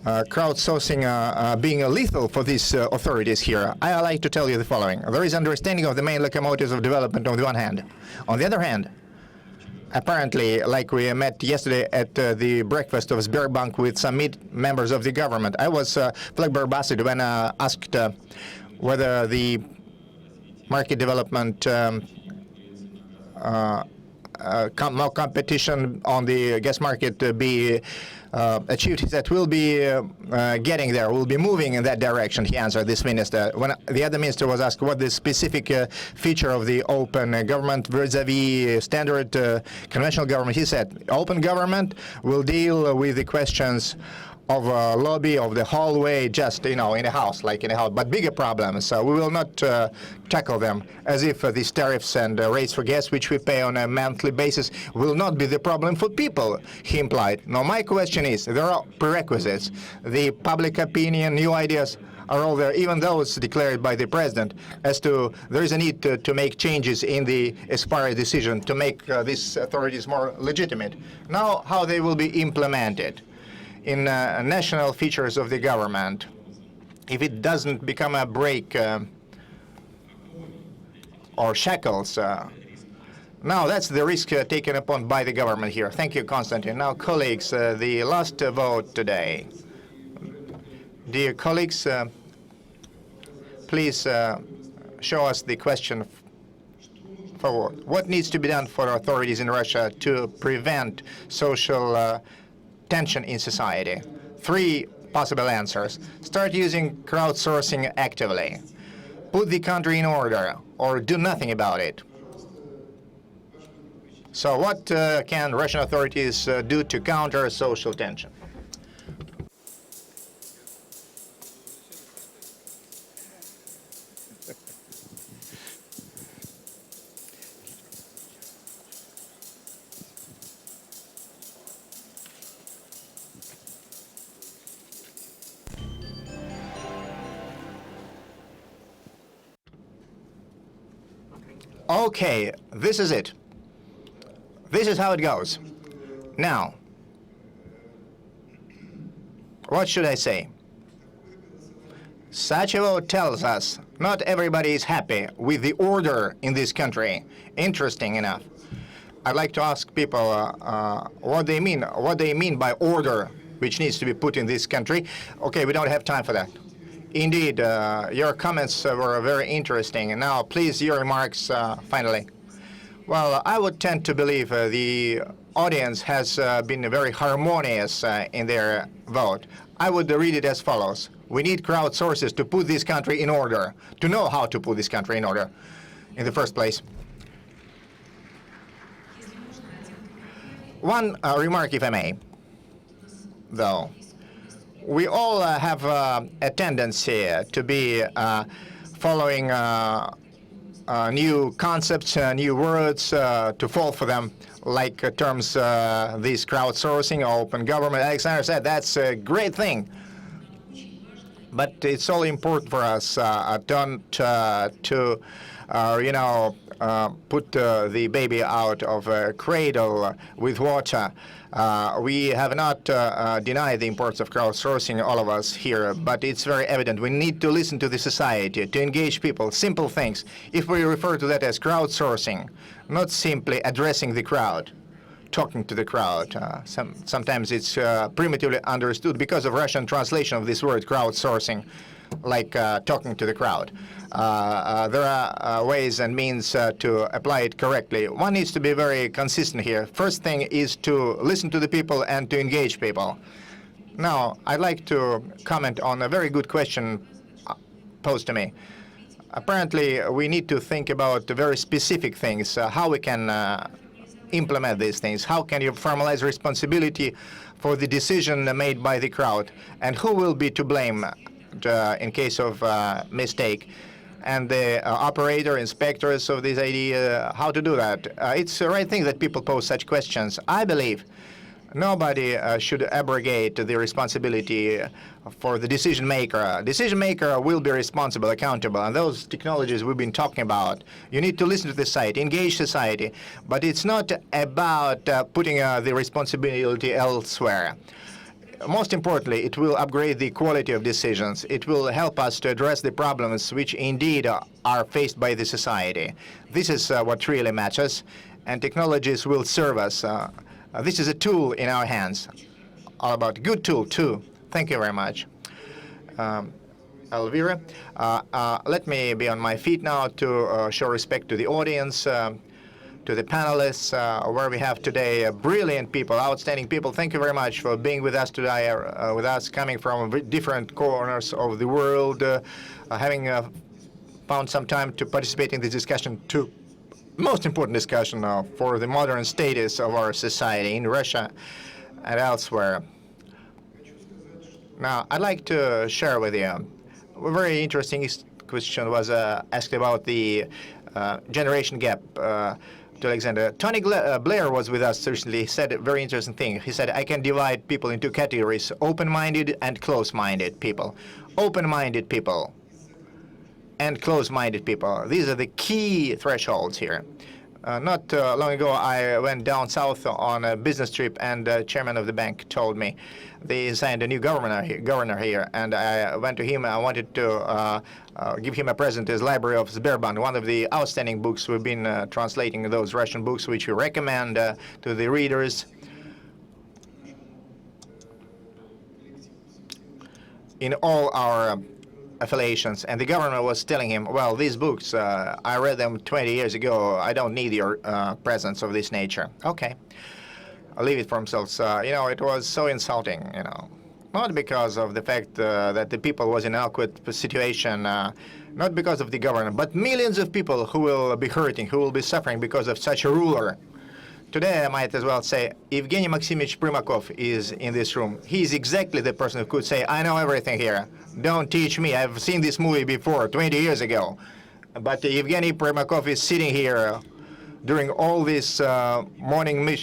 crowdsourcing being lethal for these authorities here, I like to tell you the following. There is understanding of the main locomotives of development on the one hand. On the other hand, apparently, like we met yesterday at the breakfast of Sberbank with some members of the government, I was flabbergasted when asked whether the market development, more competition on the gas market be achieved. He said, we'll be getting there, we'll be moving in that direction, he answered, this minister. When the other minister was asked what the specific feature of the open government vis-a-vis standard conventional government, he said, open government will deal with the questions of lobby, of the hallway, just, in a house, like in a house, but bigger problems. We will not tackle them as if these tariffs and rates for gas, which we pay on a monthly basis, will not be the problem for people, he implied. Now, my question is, there are prerequisites. The public opinion, new ideas are all there, even those declared by the president, as to there is a need to make changes in the expiry decision to make these authorities more legitimate. Now, how they will be implemented in national features of the government, if it doesn't become a break or shackles. Now that's the risk taken upon by the government here. Thank you, Konstantin. Now, colleagues, the last vote today. Dear colleagues, please show us the question forward. What needs to be done for authorities in Russia to prevent social tension in society? 3 possible answers. Start using crowdsourcing actively. Put the country in order, or do nothing about it. So what can Russian authorities do to counter social tension? Okay, this is it. This is how it goes. Now, what should I say? Such a vote tells us not everybody is happy with the order in this country. Interesting enough. I'd like to ask people what they mean by order, which needs to be put in this country. Okay, we don't have time for that. Indeed, your comments were very interesting. And now, please, your remarks finally. Well, I would tend to believe the audience has been very harmonious in their vote. I would read it as follows. We need crowdsources to put this country in order, to know how to put this country in order in the first place. One remark, if I may, though. We all have a tendency to be following new concepts, new words, to fall for them, like terms, this crowdsourcing, open government. Alexander said that's a great thing. But it's all important for us to put the baby out of a cradle with water. We have not denied the importance of crowdsourcing, all of us here, but it's very evident. We need to listen to the society, to engage people, simple things. If we refer to that as crowdsourcing, not simply addressing the crowd, talking to the crowd. Sometimes it's primitively understood because of Russian translation of this word, crowdsourcing, like talking to the crowd. There are ways and means to apply it correctly. One needs to be very consistent here. First thing is to listen to the people and to engage people. Now, I'd like to comment on a very good question posed to me. Apparently, we need to think about very specific things, how we can implement these things. How can you formalize responsibility for the decision made by the crowd? And who will be to blame in case of mistake? And the operator, inspectors of this idea, how to do that? It's the right thing that people pose such questions. I believe nobody should abrogate the responsibility for the decision maker. Decision maker will be responsible, accountable, and those technologies we've been talking about. You need to listen to the society, engage society, but it's not about putting the responsibility elsewhere. Most importantly, it will upgrade the quality of decisions. It will help us to address the problems which indeed are faced by the society. This is what really matters, and technologies will serve us. This is a tool in our hands. All about a good tool, too. Thank you very much. Elvira, let me be on my feet now to show respect to the audience, to the panelists, where we have today brilliant people, outstanding people. Thank you very much for being with us today, with us coming from different corners of the world, having found some time to participate in this discussion too. Most important discussion for the modern status of our society in Russia and elsewhere. Now, I'd like to share with you a very interesting question was asked about the generation gap to Alexander. Tony Blair was with us recently. He said a very interesting thing. He said, I can divide people into categories, open-minded and close-minded people. Open-minded people and close-minded people. These are the key thresholds here. Not long ago, I went down south on a business trip, and the chairman of the bank told me they signed a new governor here, and I went to him. I wanted to give him a present, his library of Sberbank, one of the outstanding books. We've been translating those Russian books, which we recommend to the readers. In all our affiliations, and the government was telling him, well, these books, I read them 20 years ago. I don't need your presence of this nature. Okay. I'll leave it for themselves. It was so insulting, not because of the fact that the people was in an awkward situation, not because of the government, but millions of people who will be hurting, who will be suffering because of such a ruler. Today, I might as well say, Evgeny Maximовich Primakov is in this room. He's exactly the person who could say, I know everything here. Don't teach me. I've seen this movie before, 20 years ago. But Evgeny Primakov is sitting here during all this morning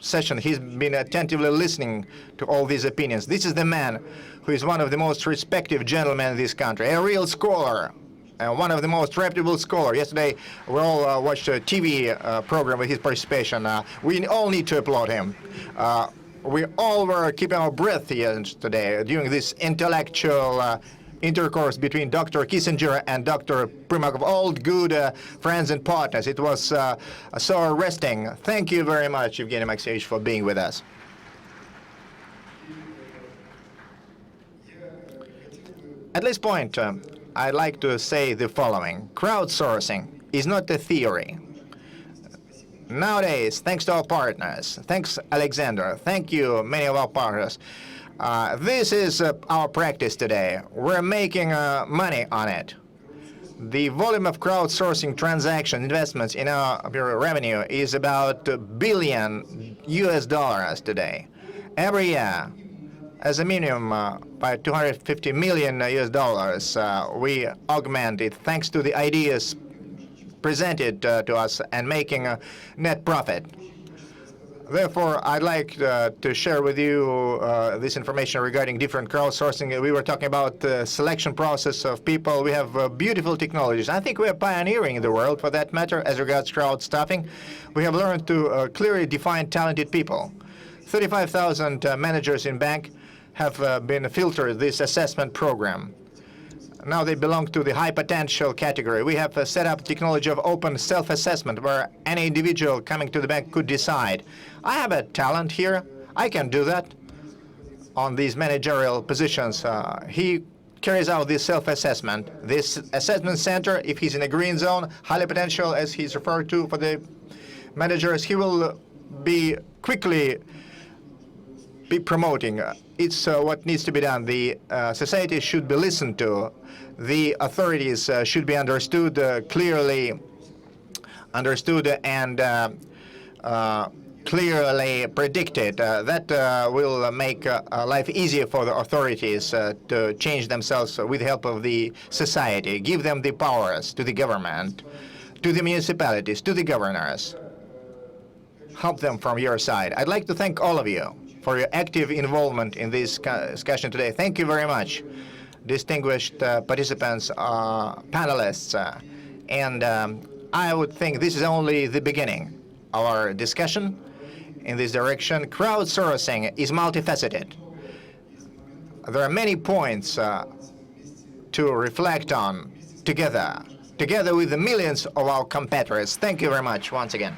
session. He's been attentively listening to all these opinions. This is the man who is one of the most respected gentlemen in this country, a real scholar. One of the most reputable scholars. Yesterday, we all watched a TV program with his participation. We all need to applaud him. We all were keeping our breath yesterday during this intellectual intercourse between Dr. Kissinger and Dr. Primakov, all good friends and partners. It was so arresting. Thank you very much, Evgeny Maximовich, for being with us. At this point, I'd like to say the following. Crowdsourcing is not a theory. Nowadays, thanks to our partners, thanks Alexander, thank you, many of our partners, this is our practice today. We're making money on it. The volume of crowdsourcing transaction investments in our revenue is about $1 billion today. Every year, as a minimum, by $250 million we augment it thanks to the ideas presented to us and making a net profit. Therefore, I'd like to share with you this information regarding different crowdsourcing. We were talking about the selection process of people. We have beautiful technologies. I think we are pioneering in the world, for that matter, as regards crowd staffing. We have learned to clearly define talented people. 35,000 managers in bank have been filtered this assessment program. Now they belong to the high potential category. We have set up technology of open self-assessment where any individual coming to the bank could decide, I have a talent here, I can do that on these managerial positions. He carries out this self-assessment. This assessment center, if he's in a green zone, highly potential as he's referred to for the managers, he will be quickly be promoting. It's what needs to be done. The society should be listened to. The authorities should be understood, clearly understood and clearly predicted. That will make life easier for the authorities to change themselves with the help of the society. Give them the powers to the government, to the municipalities, to the governors. Help them from your side. I'd like to thank all of you for your active involvement in this discussion today. Thank you very much, distinguished participants, panelists. And I would think this is only the beginning of our discussion in this direction. Crowdsourcing is multifaceted. There are many points to reflect on together with the millions of our competitors. Thank you very much once again.